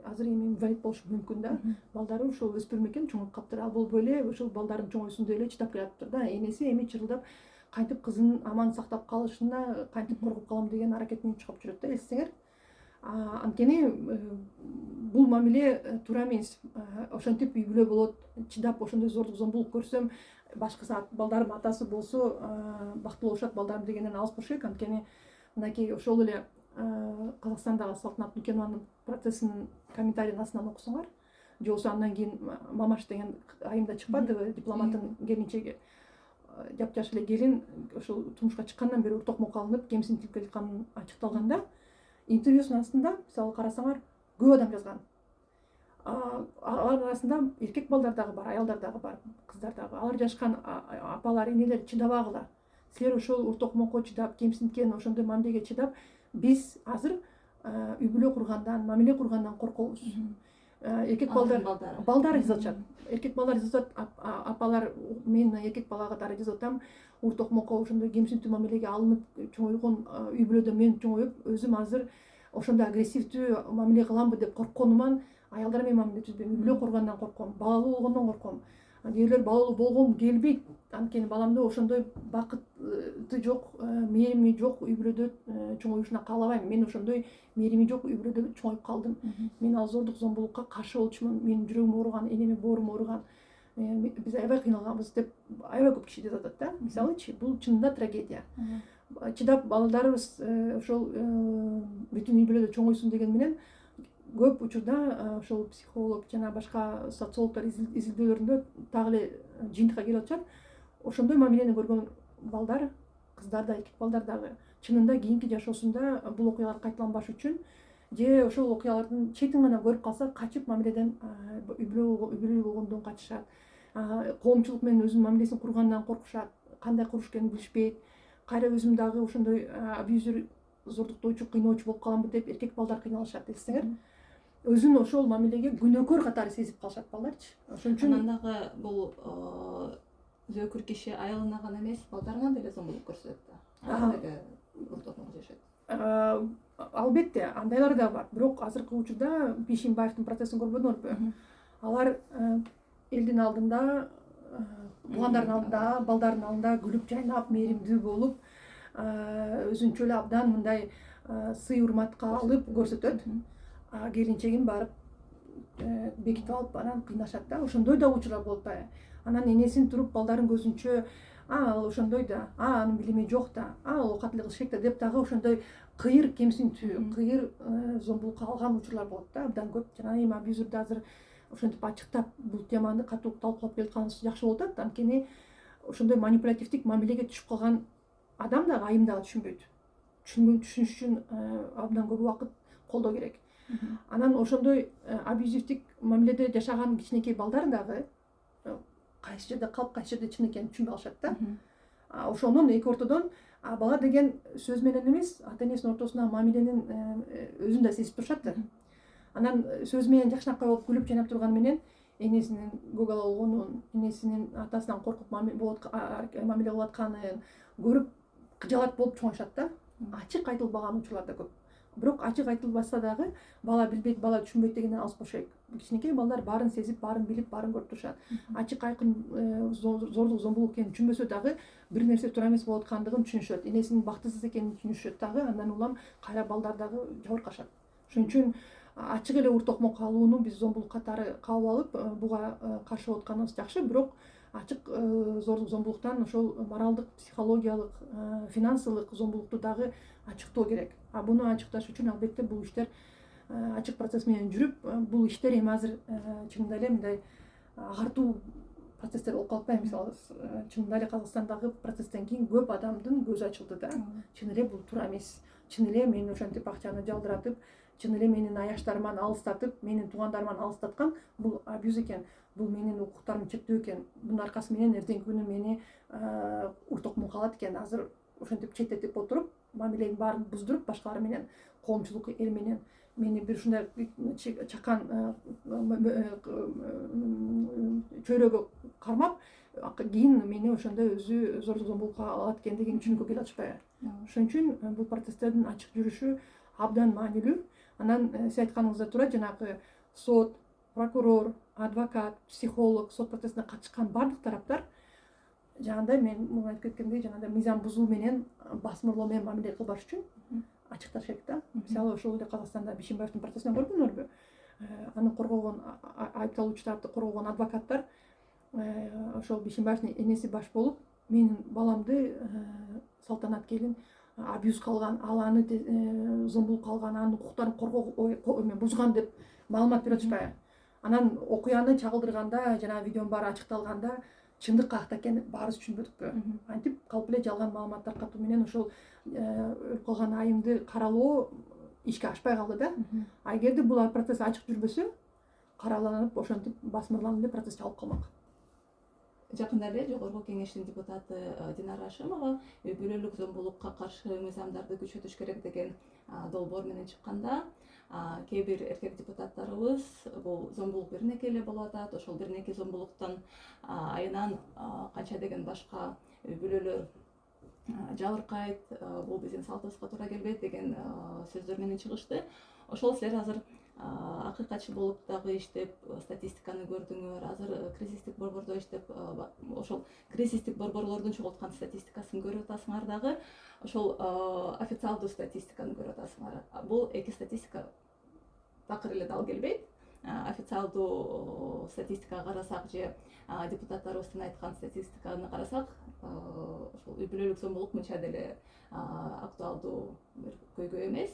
азыр эми инвалид болушу мүмкүн да. Балдары ошол өспүрүм экен, чоңоюп каптыр. Ал болбой эле ошол балдарын чоңоюсун эле чыдап келатыптыр да. Энеси эми чырылдап кантип кызын аман сактап калышына, кантип коргоп калам деген аракет менен чыгып жүрөт да, эсиңер. Анткени бул мамиле туура эмес. Ошентип үй бүлө болот, чыдап ошондой зордук зомбулук көрсөм, башкысы балдарым атасы болсо бактылуу болушат балдарым дегенден алыс болуш керек. Анткени мынакей ошол эле Казакстандагы Салтанат Нукенованын процессинин комментарийин астынан окусоңор. Же болбосо андан кийин Мамаш деген айымда чыкпадыбы, дипломаттын келинчеги, жапжаш эле келин ошол турмушка чыккандан бери ур токмок алынып, кемсинтилип келатканы ачыкталганда, интервьюсунун астында мисалы карасаңар көп адам жазган. Алар арасында эркек балдар дагы бар, аялдар дагы бар, кыздар дагы. Алар жашкан апалар, энелер чыдабагыла. Силер ошол ур токмокко чыдап, кемсинткен ошондой мамилеге чыдап, биз азыр үй бүлө кургандан, мамиле кургандан коркобуз. Эркек балдар жазышат. Эркек балдар жазат, апалар, мен эркек балага дары жазып атам, ур токмокко ошондой кемсинтүү мамилеге алынып чоңойгон үй бүлөдө мен чоңоюп, өзүм азыр ошондой агрессивдүү мамиле кыламбы деп коркконуман аялдар менен мамиле түзбөйм, үй бүлө кургандан корком, балалуу болгондон корком. Кээрлер балалуу болгом келбейт, анткени баламды ошондой бакыты жок, мээрими жок үй бүлөдө чоңоюшуна каалабайм. Мен ошондой мээрими жок үй бүлөдө чоңоюп калдым. Мен ал зордук зомбулукка каршы болчумун. Менин жүрөгүм ооруган, энеме боорум ооруган, биз аябай кыйналганбыз деп аябай көп киши жазып атат да. Мисалычы, бул чынында трагедия. Чыдап балдарыбыз ошол бүтүн үй бүлөдө чоңойсун деген менен көп учурда ошол психолог жана башка социологдор изилдөөлөрүндө дагы эле жыйынтыкка келип атышат. Ошондой мамилени көргөн балдар, кыздар да, эркек балдар дагы чынында кийинки жашоосунда бул окуялар кайталанбаш үчүн же ошол окуялардын четин гана көрүп калса качып мамиледен, үй бүлө болгондон качышат. Коомчулук менен өзүнүн мамилесин кургандан коркушат, кандай куруш керекин билишпейт. Кайра өзүм дагы ошондой абьюзер, зордуктоочу, кыйноочу болуп каламбы деп эркек балдар кыйналышат десеңер. Өзүн ошол мамилеге күнөөкөр катары сезип калышат балдарчы. Ошон үчүн анан дагы бул зөөкүр киши айылына гана эмес, балдарына деле зомбулук көрсөтөт да. Деле ур токмок жашайт. Албетте, андайлар да бар. Бирок азыркы учурда Бишимбаевдин процессин көрбөдүңөрбү? Алар элдин алдында, туугандардын алдында, балдардын алдында күлүп жайнап, мээримдүү болуп, өзүнчө эле абдан мындай сый урматка алып көрсөтөт. Келинчегин барып бекитип алып, анан кыйнашат да. Ошондой да учурлар болуп атпайбы? Анан энесин туруп балдарын көзүнчө, ал ошондой да, анын билими жок да, ал оокат эле кылыш керек да деп дагы ошондой кыйыр кемсинтүү, кыйыр зомбулукка алган учурлар болот да, абдан көп. Жана эми абьюзерди азыр ошентип ачыктап бул теманы катуу талкуулап келатканыбыз жакшы болуп атат. Анткени ошондой манипулятивдик мамилеге түшүп калган адам дагы, айым дагы түшүнбөйт. Түшүнүш үчүн абдан көп убакыт колдоо керек. Анан ошондой абьюзивдик мамиледе жашаган кичинекей балдар дагы кайсы жерде калып кайсы жерде чын экенин түшүнбөй калышат да. Ошонун эки ортодон бала деген сөз менен эмес, ата энесинин ортосундагы мамиленин өзүн да сезип турушат да. Анан сөз менен жакшынакай болуп күлүп жайнап турганы менен энесинин көгала болгонун, энесинин атасынан коркуп мамиле кылып атканын көрүп кыжалат болуп чоңоюшат да. Ачык айтылбаган учурлар да көп. Бирок ачык айтылбаса дагы бала билбейт, бала түшүнбөйт дегенден алыс болушайык. Кичинекей балдар баарын сезип, баарын билип, баарын көрүп турушат. Ачык айкын зордук, зомбулук экенин түшүнбөсө дагы бир нерсе туура эмес болуп аткандыгын түшүнүшөт. Энесинин бактысыз экенин түшүнүшөт дагы, андан улам кайра балдар дагы жабыркашат. Ошон үчүн ачык эле уртокмо калууну биз зомбулук катары кабыл алып, буга каршы болуп атканыбыз жакшы, бирок ачык зордук, зомбулуктан ошол моралдык, психологиялык, финансылык зомбулукту дагы ачыктоо керек. Буну ачыкташ үчүн албетте бул иштер ачык процесс менен жүрүп, бул иштер эми азыр чынында эле мындай агартуу процесстер болуп калпайбы. Мисалы чынында эле Казакстандагы процесстен кийин көп адамдын көзү ачылды да. Чын эле бул туура эмес. Чын эле мени ошентип акчаны жалдыратып, чын эле менин аяштарыман алыстатып, менин туугандарыман алыстаткан бул абьюз экен. Бул менин укуктарымды чектөө экен. Бунун аркасы менен эртеңки күнү мени уртокмун калат экен. Азыр ошентип четтетип отуруп, мамиленин баарын буздуруп, башкалар менен, коомчулук эл менен мени бир ушундай чакан чөйрөгө кармап, кийин мени ошондой өзү зордук, зомбулукка алат экендигин түшүнүккө келип атышпайбы. Ошон үчүн бул процесстердин ачык жүрүшү абдан маанилүү. Анан сиз айтканыңызда туура, жанагы сот, прокурор, адвокат, психолог, сот процессине катышкан бардык тараптар жанагындай, мен муну айтып кеткендей, жанагындай мыйзам бузуу менен, басмырлоо менен мамиле кылбаш үчүн ачыкташ керек да. Мисалы ошол эле Казакстанда Бишимбаевдин процессинен көрдүңөрбү? Аны коргогон, айыпталуучу тарапты коргогон адвокаттар ошол Бишимбаевдин энеси баш болуп, менин баламды Салтанат келин абьюз кылган, ал аны зомбулук кылган, анын укуктарын бузган деп маалымат берип атышпайбы? Анан окуяны чагылдырганда, жанагы видеонун баары ачыкталганда чындык каякта экенин баарыбыз түшүнбөдүкпү? Антип калп эле жалган маалымат таркатуу менен ошол өлүп калган айымды каралоо ишке ашпай калды да. Эгерде бул процесс ачык жүрбөсө, караланып, ошентип басмырланып эле процесс жабылып калмак. Жакында эле Жогорку Кеңештин депутаты Динара Ашимова үй бүлөлүк зомбулукка каршы мыйзамдарды күчөтүш керек деген долбоор менен чыкканда, кээ бир эркек депутаттарыбыз бул зомбулук бирнеке эле болуп атат, ошол бирнеке зомбулуктан айынан канча деген башка үй бүлөлөр жабыркайт, бул биздин салтыбызга туура келбейт деген сөздөр менен чыгышты. Ошол силер азыр акыйкатчы болуп дагы иштеп, статистиканы көрдүңөр. Азыр кризистик борбордо иштеп, ошол кризистик борборлордун чогулткан статистикасын көрүп атасыңар дагы, ошол официалдуу статистиканы көрүп атасыңар. Бул эки статистика такыр эле дал келбейт. Официалдуу статистикага карасак же депутаттарыбыздын айткан статистиканы карасак, ошол үй бүлөлүк зомбулук мынча деле актуалдуу бир көйгөй эмес.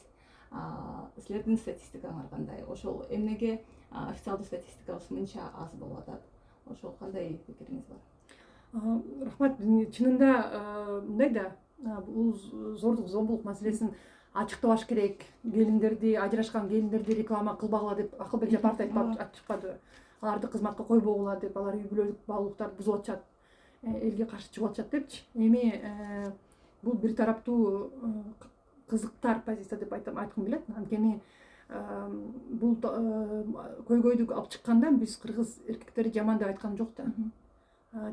Силердин статистикаңар кандай? Ошол эмнеге официалдуу статистикабыз мынча аз болуп атат? Ошол кандай пикириңиз бар? Рахмат. Чынында мындай да, бул зордук, зомбулук маселесин ачыктабаш керек. Келиндерди, ажырашкан келиндерди реклама кылбагыла деп Акылбек Жапаров айтып чыкпадыбы? Аларды кызматка койбогула деп, алар үй бүлөлүк баалуулуктарды бузуп атышат, элге каршы чыгып атышат депчи. Эми бул бир тараптуу кызыктар позиция деп айткым келет. Анткени бул көйгөйдү алып чыкканда биз кыргыз эркектери жаман деп айткан жок да.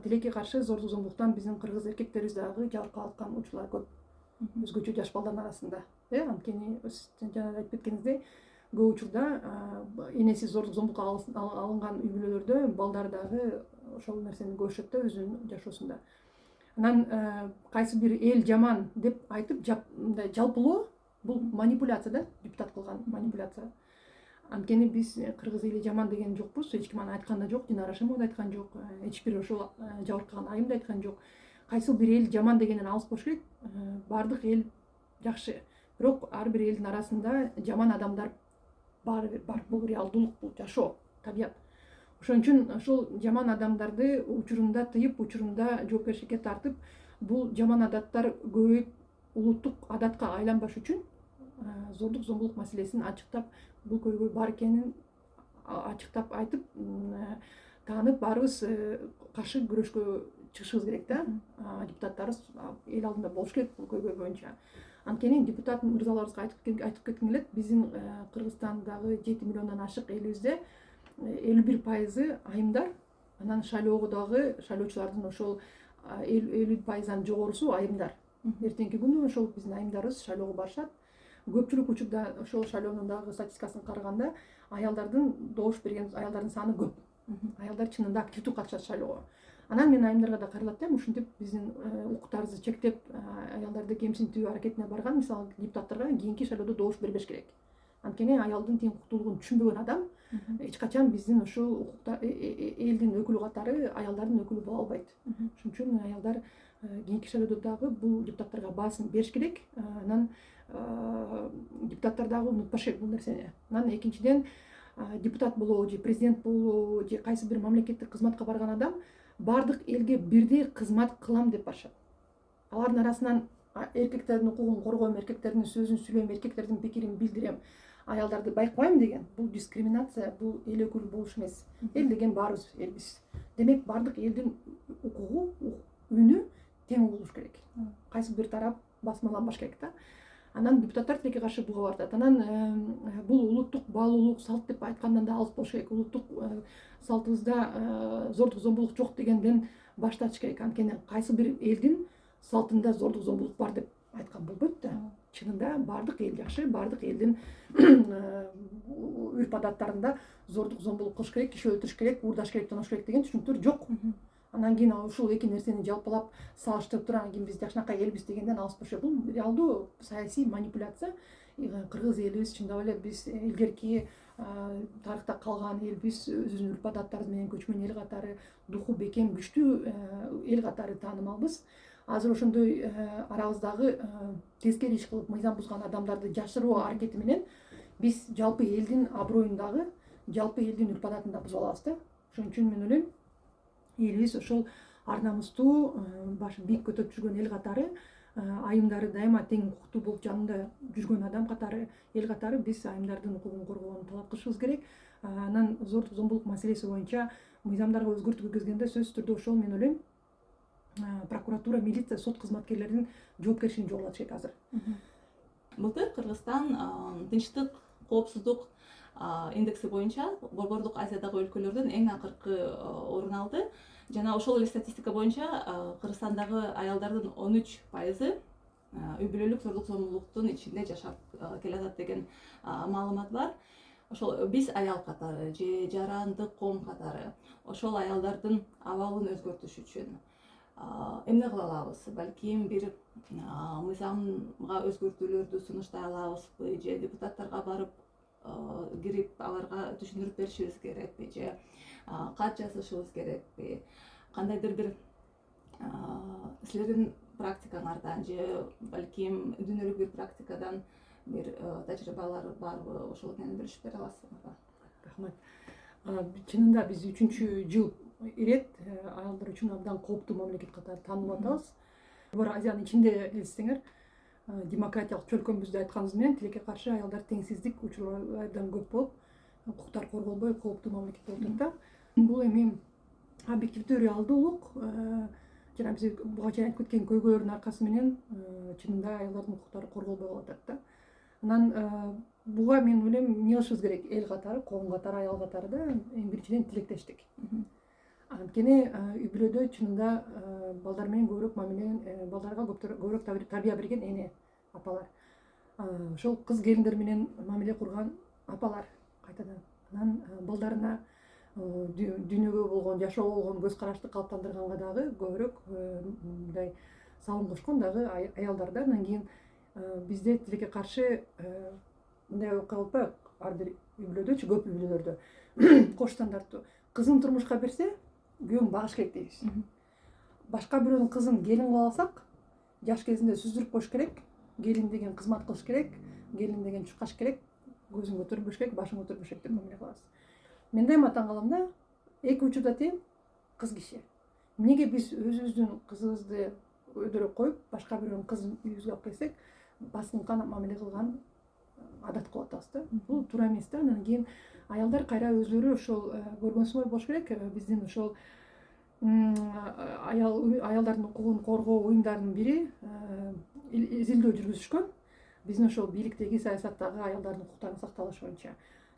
Тилекке каршы зордук, зомбулуктан биздин кыргыз эркектерибиз дагы жабыркап аткан учурлар көп. Өзгөчө жаш балдардын арасында. Анткени жана айтып кеткениңиздей, көп учурда энеси зордук, зомбулукка алынган үй бүлөлөрдө балдар дагы ошол нерсени көрүшөт да өзүнүн жашоосунда. Анан кайсы бир эл жаман деп айтып жалпылоо бул манипуляция да, депутат кылган манипуляция. Анткени биз кыргыз эли жаман деген жокпуз, эч ким аны айткан да жок, Динара Ашимова да айткан жок, эч бир ошол жабыркаган айым да айткан жок. Кайсы бир эл жаман дегенден алыс болуш керек. Бардык эл жакшы. Бирок ар бир элдин арасында жаман адамдар бар. Бул реалдуулук, бул жашоо, табият. Ошон үчүн ошол жаман адамдарды учурунда тыйып, учурунда жоопкерчиликке тартып, бул жаман адаттар көбөйүп улуттук адатка айланбаш үчүн зордук зомбулук маселесин ачыктап, бул көйгөй бар экенин ачыктап айтып, таанып баарыбыз каршы күрөшкө чыгышыбыз керек да. Депутаттарыбыз эл алдында болуш керек бул көйгөй боюнча. Анткени депутат мырзаларыбызга айтып кетким келет, биздин Кыргызстандагы 7 миллиондон ашык элибизде 51% айымдар, анан шайлоого дагы шайлоочулардын ошол 50%дан жогорусу айымдар. Эртеңки күнү ошол биздин айымдарыбыз шайлоого барышат. Көпчүлүк учурда ошол шайлоонун дагы статистикасын караганда аялдардын добуш берген аялдардын саны көп. Аялдар чынында активдүү катышат шайлоого. Анан мен айымдарга да кайрылат да, ушинтип биздин укуктарыбызды чектеп аялдарды кемсинтүү аракетине барган мисалы депутаттарга кийинки шайлоодо добуш бербеш керек. Анткени аялдын тең укуктуулугун түшүнбөгөн адам эч качан биздин ушул укуктар элдин өкүлү катары аялдардын өкүлү боло албайт. Ошон үчүн аялдар кийинки шайлоодо дагы бул депутаттарга баасын бериш керек. Анан депутаттар дагы унутпаш керек бул нерсени. Анан экинчиден депутат болобу же президент болобу же кайсы бир мамлекеттик кызматка барган адам бардык элге бирдей кызмат кылам деп барышат. Алардын арасынан эркектердин укугун коргойм, эркектердин сөзүн сүйлөйм, эркектердин пикирин билдирем, аялдарды байкабайм деген бул дискриминация, бул эл өкүлү болуш эмес. Эл деген баарыбыз элбиз. Демек бардык элдин укугу, үнү тең болуш керек. Кайсы бир тарап басмаланбаш керек да. Анан депутаттар тилекке каршы буга бартат. Анан бул улуттук баалуулук, салт деп айткандан да алыс болуш керек. Улуттук салтыбызда зордук зомбулук жок дегенден баш тартыш керек. Анткени кайсы бир элдин салтында зордук зомбулук бар деп айткан болбойт да. Чынында бардык эл жакшы, бардык элдин үрп адаттарында зордук зомбулук кылыш керек, киши өлтүрүш керек, уурдаш керек, тонош керек деген түшүнүктөр жок. Анан кийин ушул эки нерсени жалпылап салыштырып туруп, анан кийин биз жакшынакай элбиз дегенден алыс болуш керек. Бул реалдуу саясий манипуляция. Кыргыз элибиз чындап эле биз илгерки тарыхта калган элбиз, өзүнүн үрп адаттары менен көчмөн эл катары, духу бекем, күчтүү эл катары таанымалбыз. Азыр ошондой арабыздагы тескери иш кылып мыйзам бузган адамдарды жашыруу аракети менен биз жалпы элдин аброюндагы, жалпы элдин үрп адатын да бузуп алабыз да. Ошон үчүн мен ойлойм, элибиз ошол ар намустуу, башы бийик көтөрүп жүргөн эл катары, айымдары дайыма тең укуктуу болуп жанында жүргөн адам катары, эл катары биз айымдардын укугун коргоону талап кылышыбыз керек. Анан зордук зомбулук маселеси боюнча мыйзамдарга өзгөртүү киргизгенде сөзсүз түрдө ошол мен ойлойм прокуратура, милиция, сот кызматкерлеринин жоопкерчилигин жоготулат керек азыр. Былтыр Кыргызстан тынчтык, коопсуздук индекси боюнча Борбордук Азиядагы өлкөлөрдөн эң акыркы орун алды. Жана ошол эле статистика боюнча Кыргызстандагы аялдардын 13% үй бүлөлүк зордук зомбулуктун ичинде жашап келатат деген маалымат бар. Ошол биз аял катары же жарандык коом катары ошол аялдардын абалын өзгөртүш үчүн эмне кыла алабыз? Балким бир мыйзамга өзгөртүүлөрдү сунуштай алабызбы же депутаттарга барып кирип аларга түшүндүрүп беришибиз керекпи же кат жазышыбыз керекпи? Кандайдыр бир силердин практикаңардан же балким дүйнөлүк бир практикадан бир тажрыйбалар барбы? Ошол менен бөлүшүп бере аласызбы? Рахмат. Чынында биз 3-жыл ирет аялдар үчүн абдан кооптуу мамлекет катары таанылып атабыз. Борбор Азиянын ичинде элестеңер, демократиялык чөлкөмбүздө айтканыбыз менен тилекке каршы аялдар теңсиздик учурлардан көп болуп, укуктар корголбой кооптуу мамлекет болуп атат да. Бул эми объективдүү реалдуулук, жана биз буга чейин айтып кеткен көйгөйлөрдүн аркасы менен чынында аялдардын укуктары корголбой калып атат да. Анан буга мен ойлойм эмне кылышыбыз керек? Эл катары, коом катары, аял катары да эң биринчиден тилектештик. Анткени үй бүлөдө чынында балдар менен көбүрөөк мамиле, балдарга көбүрөөк тарбия берген эне, апалар. Ошол кыз келиндер менен мамиле курган апалар кайтадан. Анан балдарына дүйнөгө болгон, жашоого болгон көз карашты калыптандырганга дагы көбүрөөк мындай салым кошкон дагы аялдар да. Анан кийин бизде тилекке каршы мындай окуя болуп атпайбы? Ар бир үй бүлөдөчү, көп үй бүлөлөрдө кош стандарттуу. Кызын турмушка берсе, күйөөң багыш керек дейбиз. Башка бирөөнүн кызын келин кылып алсак, жаш кезинде сүздүрүп коюш керек. Келин деген кызмат кылыш керек, келин деген чуккаш керек, көзүн көтөрбөш керек, башын көтөрбөш керек деп мамиле кылабыз. Мен дайыма таң калам да, эки учурда тең кыз киши. Эмнеге биз өзүбүздүн кызыбызды өйдөрөп коюп, башка бирөөнүн кызын үйүбүзгө алып келсек, баскынкан мамиле кылган адат кылып атабыз да. Бул туура эмес да. Анан кийин аялдар кайра өзлөрү ошол көргөнсүңөр болуш керек, биздин ошол аялдардын укугун коргоо уюмдарынын бири изилдөө жүргүзүшкөн. Биздин ошол бийликтеги, саясаттагы аялдардын укуктарынын сакталышы боюнча.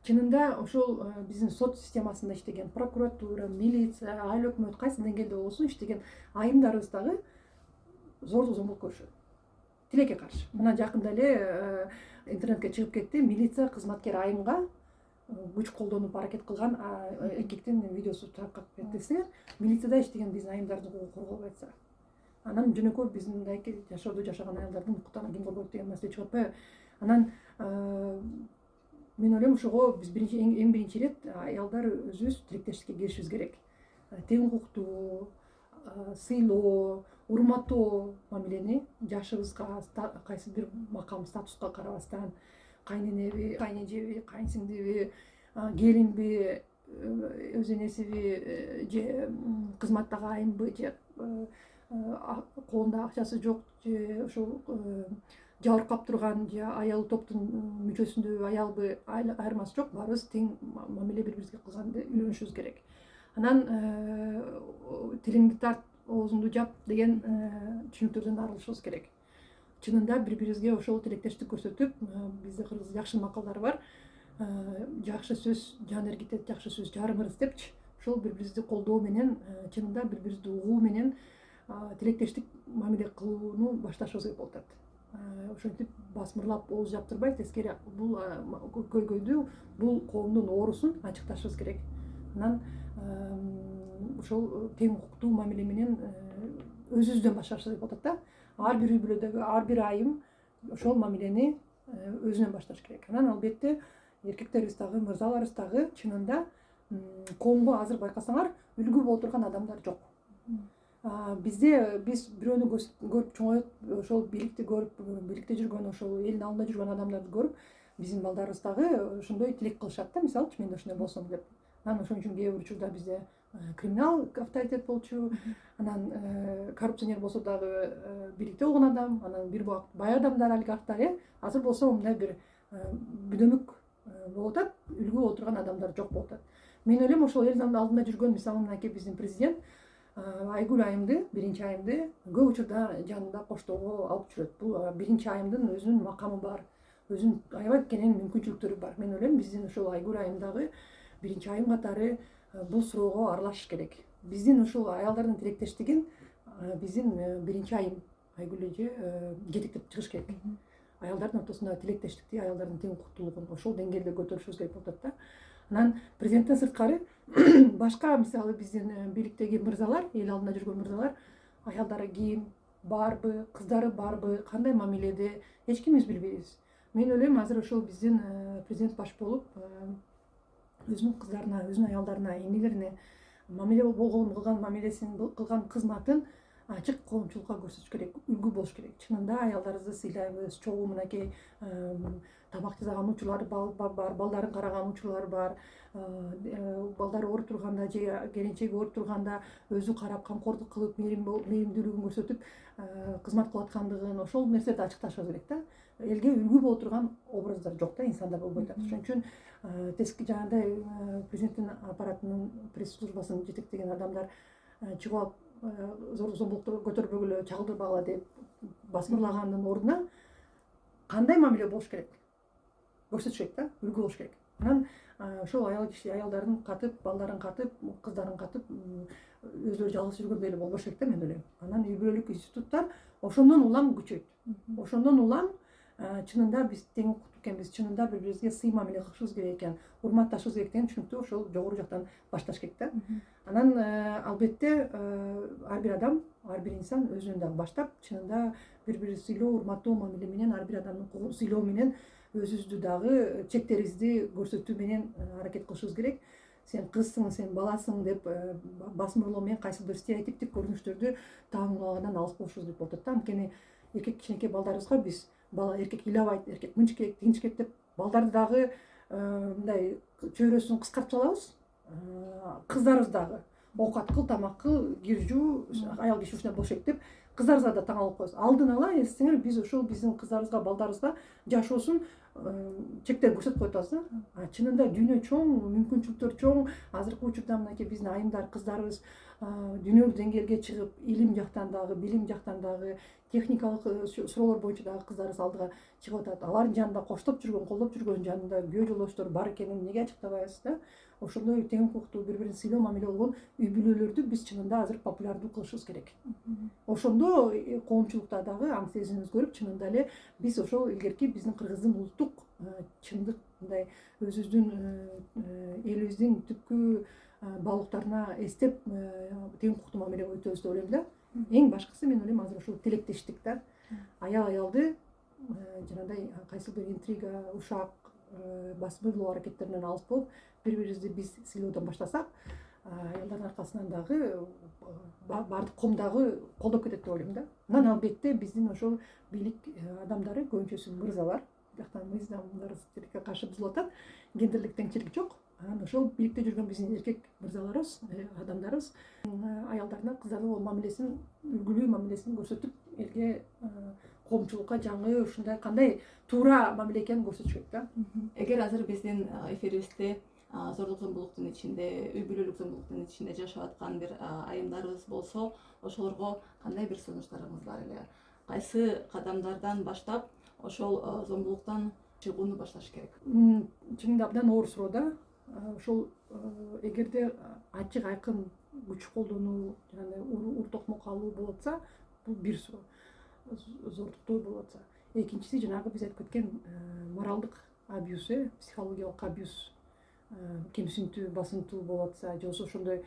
Чынында ошол биздин сот системасында иштеген прокуратура, милиция, айыл өкмөт кайсы деңгээлде болсун иштеген айымдарыбыз дагы зордук зомбулук көрүшөт. Тилекке каршы. Мына жакында эле интернетке чыгып кетти, милиция кызматкер айымга күч колдонуп аракет кылган эркектин видеосу таркап кетти. Милицияда иштеген биздин айымдардын укугун коргобойт атса. Анан жөнөкөй биздин мындайки жашоодо жашаган аялдардын укуктарын ким коргойт деген маселе чыгып атпайбы? Анан мен ойлойм ошого биз эң биринчи ирет аялдар өзүбүз тилектештикке киришибиз керек. Тең укуктуу, сыйлоо, урматтоо мамилени жашыбызга, кайсы бир макам, статуска карабастан, кайненеби, кайнэжеби, кайынсиңдиби, келинби, өз энесиби, же кызматтагы айымбы, же колунда акчасы жок, же ошол жабыркап турган, же аял топтун мүчөсүндөбү, аялбы, айырмасы жок, баарыбыз тең мамиле бири-бирибизге кылганды үйрөнүшүбүз керек. Анан тилиңди тарт, оозуңду жап деген түшүнүктөрдөн арылышыбыз керек. Чынында бири-бирибизге ошол тилектештик көрсөтүп, бизде кыргыз жакшы макалдар бар. Жакшы сөз жан эргитет, жакшы сөз жарым ырыс депчи. Ошол бири-бирибизди колдоо менен, чынында бири-бирибизди угуу менен тилектештик мамиле кылууну башташыбыз керек болуп атат. Ошентип басмырлап ооз жаптырбай, тескери бул көйгөйдү, бул коомдун оорусун ачыкташыбыз керек. Анан ошол тең укуктуу мамиле менен өзүбүздөн башташыбыз керек болуп атат да. Ар бир үй бүлөдөгү ар бир айым ошол мамилени өзүнөн башташ керек. Анан албетте эркектерибиз дагы, мырзаларыбыз дагы чынында коомго азыр байкасаңар үлгү боло турган адамдар жок. Биз бирөөнү көрүп чоңоюп, ошол бийликти көрүп, бийликте жүргөн, ошол элдин алдында жүргөн адамдарды көрүп, биздин балдарыбыз дагы ошондой тилек кылышат да, мисалычы мен ошондой болсом деп. Анан ошон үчүн кээ бир учурда бизде криминал авторитет болчу, анан коррупционер болсо дагы бийликте болгон адам, анан бир убакыт бай адамдар, олигархтар, азыр болсо мындай бир бүдөмүк болуп атат, үлгү боло турган адамдар жок болуп атат. Мен ойлойм ошол элдин алдында жүргөн, мисалы мынакей биздин президент Айгүл айымды, биринчи айымды көп учурда жанында коштоого алып жүрөт. Бул биринчи айымдын өзүнүн макамы бар, өзүнүн аябай кенен мүмкүнчүлүктөрү бар. Мен ойлойм биздин ошол Айгүл айым дагы биринчи айым катары бул суроого аралашыш керек. Биздин ошол аялдардын тилектештигин биздин биринчи айым Айгүл эже жетектеп чыгыш керек. Аялдардын ортосундагы тилектештикти, аялдардын тең укуктуулугун ошол деңгээлде көтөрүшүбүз керек болуп атат да. Анан президенттен сырткары башка мисалы биздин бийликтеги мырзалар, эл алдында жүргөн мырзалар, аялдары ким, барбы, кыздары барбы, кандай мамиледе, эч кимибиз билбейбиз. Мен ойлойм азыр ошол биздин президент баш болуп өзүнүн кыздарына, өзүнүн аялдарына, энелерине мамиле кылган мамилесин, кылган кызматын ачык коомчулукка көрсөтүш керек, үлгү болуш керек. Чынында аялдарыбызды сыйлайбыз, чогуу мынакей тамак жасаган учурлар бар, балдарын караган учурлар бар, балдары ооруп турганда же келинчеги ооруп турганда өзү карап, камкордук кылып, мээримдүүлүгүн көрсөтүп кызмат кылып аткандыгын, ошол нерселерди ачыкташыбыз керек да. Элге үлгү боло турган образдар жок да, инсандар болбой атат. Ошон үчүн жанагындай президенттин аппаратынын пресс службасын жетектеген адамдар чыгып алып зордук зомбулукту көтөрбөгүлө, чагылдырбагыла деп басмырлагандын ордуна кандай мамиле болуш керек көрсөтүш керек да, үлгү болуш керек. Анан ошол аялдарын катып, балдарын катып, кыздарын катып өзлөрү жалгыз жүргөндөй эле болбош керек да, мен ойлойм. Анан үй бүлөлүк институттар ошондон улам күчөйт. Ошондон улам чынында биз тең укуктуу экенбиз, чынында бири-бирибизге сый мамиле кылышыбыз керек экен, урматташыбыз керек деген түшүнүктү ошол жогору жактан башташ керек да. Анан албетте ар бир адам, ар бир инсан өзүнөн дагы баштап, чынында бири-бирин сыйлоо, урматтоо мамиле менен, ар бир адамдын укугун сыйлоо менен өзүбүздү дагы чектерибизди көрсөтүү менен аракет кылышыбыз керек. Сен кызсың, сен баласың деп басмырлоо менен кайсы бир стереотиптик көрүнүштөрдү таануулагандан алыс болушубуз керек болуп атат да. Анткени эркек кичинекей балдарыбызга биз бала эркек ыйлабайт, эркек мынча керек, тигинчи керек деп балдарды дагы мындай чөйрөсүн кыскартып салабыз. Кыздарыбыз дагы оокат кыл, тамак кыл, кир жуу, аял киши ушундай болуш керек деп кыздарыбызга да таң алып коебуз. Алдын ала эсиңер биз ошол биздин кыздарыбызга, балдарыбызга жашоосун чектер көрсөтүп коюп атабыз да. Чынында дүйнө чоң, мүмкүнчүлүктөр чоң. Азыркы учурда мынакей биздин айымдар, кыздарыбыз дүйнөлүк деңгээлге чыгып, илим жактан дагы, билим жактан дагы, техникалык суроолор боюнча дагы кыздарыбыз алдыга чыгып атат. Алардын жанында коштоп жүргөн, колдоп жүргөн жанында күйөө жолдоштор бар экенин эмнеге ачыктабайбыз да? Ошондой тең укуктуу, бири бирин сыйлоо мамиле болгон үй бүлөлөрдү биз чынында азыр популярдуу кылышыбыз керек. Ошондо коомчулукта дагы аң сезимибиз көрүп, чынында эле биз ошол илгерки биздин кыргыздын улуттук чындык мындай өзүбүздүн элибиздин түпкү баалуулуктарына эстеп тең укуктуу мамиле өтөбүз деп ойлойм да. Эң башкысы мен ойлойм азыр ушул тилектештик да. Аял аялды жанагындай кайсыл бир интрига, ушак, басмырлоо аракеттеринен алыс болуп, бири бирибизди биз сыйлоодон баштасак, аялдардын аркасынан дагы баардык ком дагы колдоп кетет деп ойлойм да. Анан албетте биздин ошол бийлик адамдары, көбүнчөсү мырзалар, бияктан мыйзамдарыбызга каршы бузулуп атат, гендерлик теңчилик жок. Анан ошол бийликте жүргөн биздин эркек мырзаларыбыз, адамдарыбыз аялдарына, кыздарына болгон мамилесин, үлгүлүү мамилесин көрсөтүп, элге, коомчулукка жаңы ушундай кандай туура мамиле экенин көрсөтүш керек да. Эгер азыр биздин эфирибизде зордук зомбулуктун ичинде, үй бүлөлүк зомбулуктун ичинде жашап аткан бир айымдарыбыз болсо, ошолорго кандай бир сунуштарыңыз бар эле? Кайсы кадамдардан баштап ошол зомбулуктан чыгууну башташ керек? Чынында абдан оор суроо да. Ошол эгерде ачык айкын күч колдонуу, жанагындай ур токмок алуу болуп атса, бул бир суроо. Зордуктоо болуп атса. Экинчиси жанагы биз айтып кеткен моралдык абьюз, психологиялык абьюз, кемсинтүү, басынтуу болуп атса, же болбосо ошондой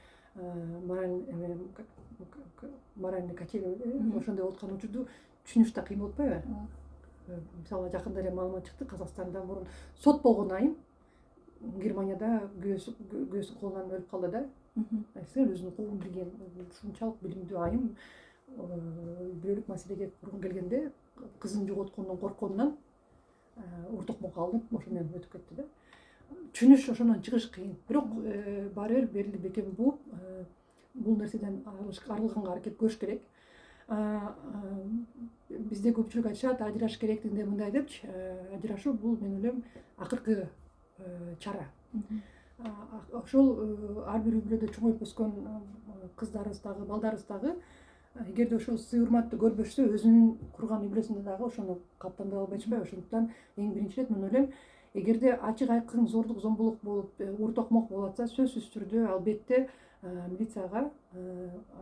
моральный качеля, ошондой болуп аткан учурду түшүнүш да кыйын болуп атпайбы? Мисалы жакында эле маалымат чыкты, Казакстанда мурун сот болгон айым Германияда күйөөсүнүн колунан өлүп калды да. Өзүнүн колун билген, ушунчалык билимдүү айым бирөөлүк маселеге тургун келгенде кызын жоготкондон коркконунан ур токмок алынып, ошо менен өтүп кетти да. Түшүнүш, ошондон чыгыш кыйын. Бирок баары бир белди бекем бууп, бул нерседен арылганга аракет көрүш керек. Бизде көпчүлүк айтышат, ажыраш керек дегенде мындай депчи, ажырашуу бул мен ойлойм акыркы чара. Ошол ар бир үй бүлөдө чоңоюп өскөн кыздарыбыз дагы, балдарыбыз дагы эгерде ошол сый урматты көрбөшсө, өзүнүн курган үй бүлөсүндө дагы ошону калыптандыра албай атышпайбы? Ошондуктан эң биринчи ирет мен ойлойм, эгерде ачык айкын зордук зомбулук болуп, ур токмок болуп атса, сөзсүз түрдө албетте милицияга,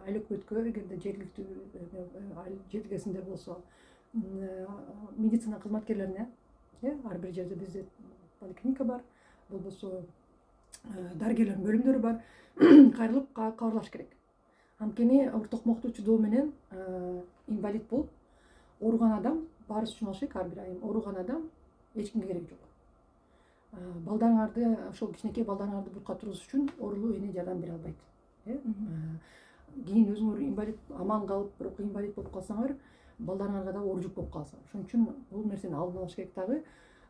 айыл өкмөткө, эгерде жергесинде болсо, медицина кызматкерлерине, ар бир жерде бизде поликлиника бар, болбосо дарыгерлердин бөлүмдөрү бар, кайрылып кабарлаш керек. Анткени ур токмокту чыдоо менен инвалид болуп, ооруган адам баарыбыз түшүнүп алыш керек, ар бир айым ооруган адам эч кимге кереги жок. Балдарыңарды, ошол кичинекей балдарыңарды бурка тургузуш үчүн оорулуу эне жардам бере албайт. Кийин өзүңөр инвалид аман калып, бирок инвалид болуп калсаңар, балдарыңарга да оор жүк болуп каласың. Ошон үчүн бул нерсени алдын алыш керек дагы.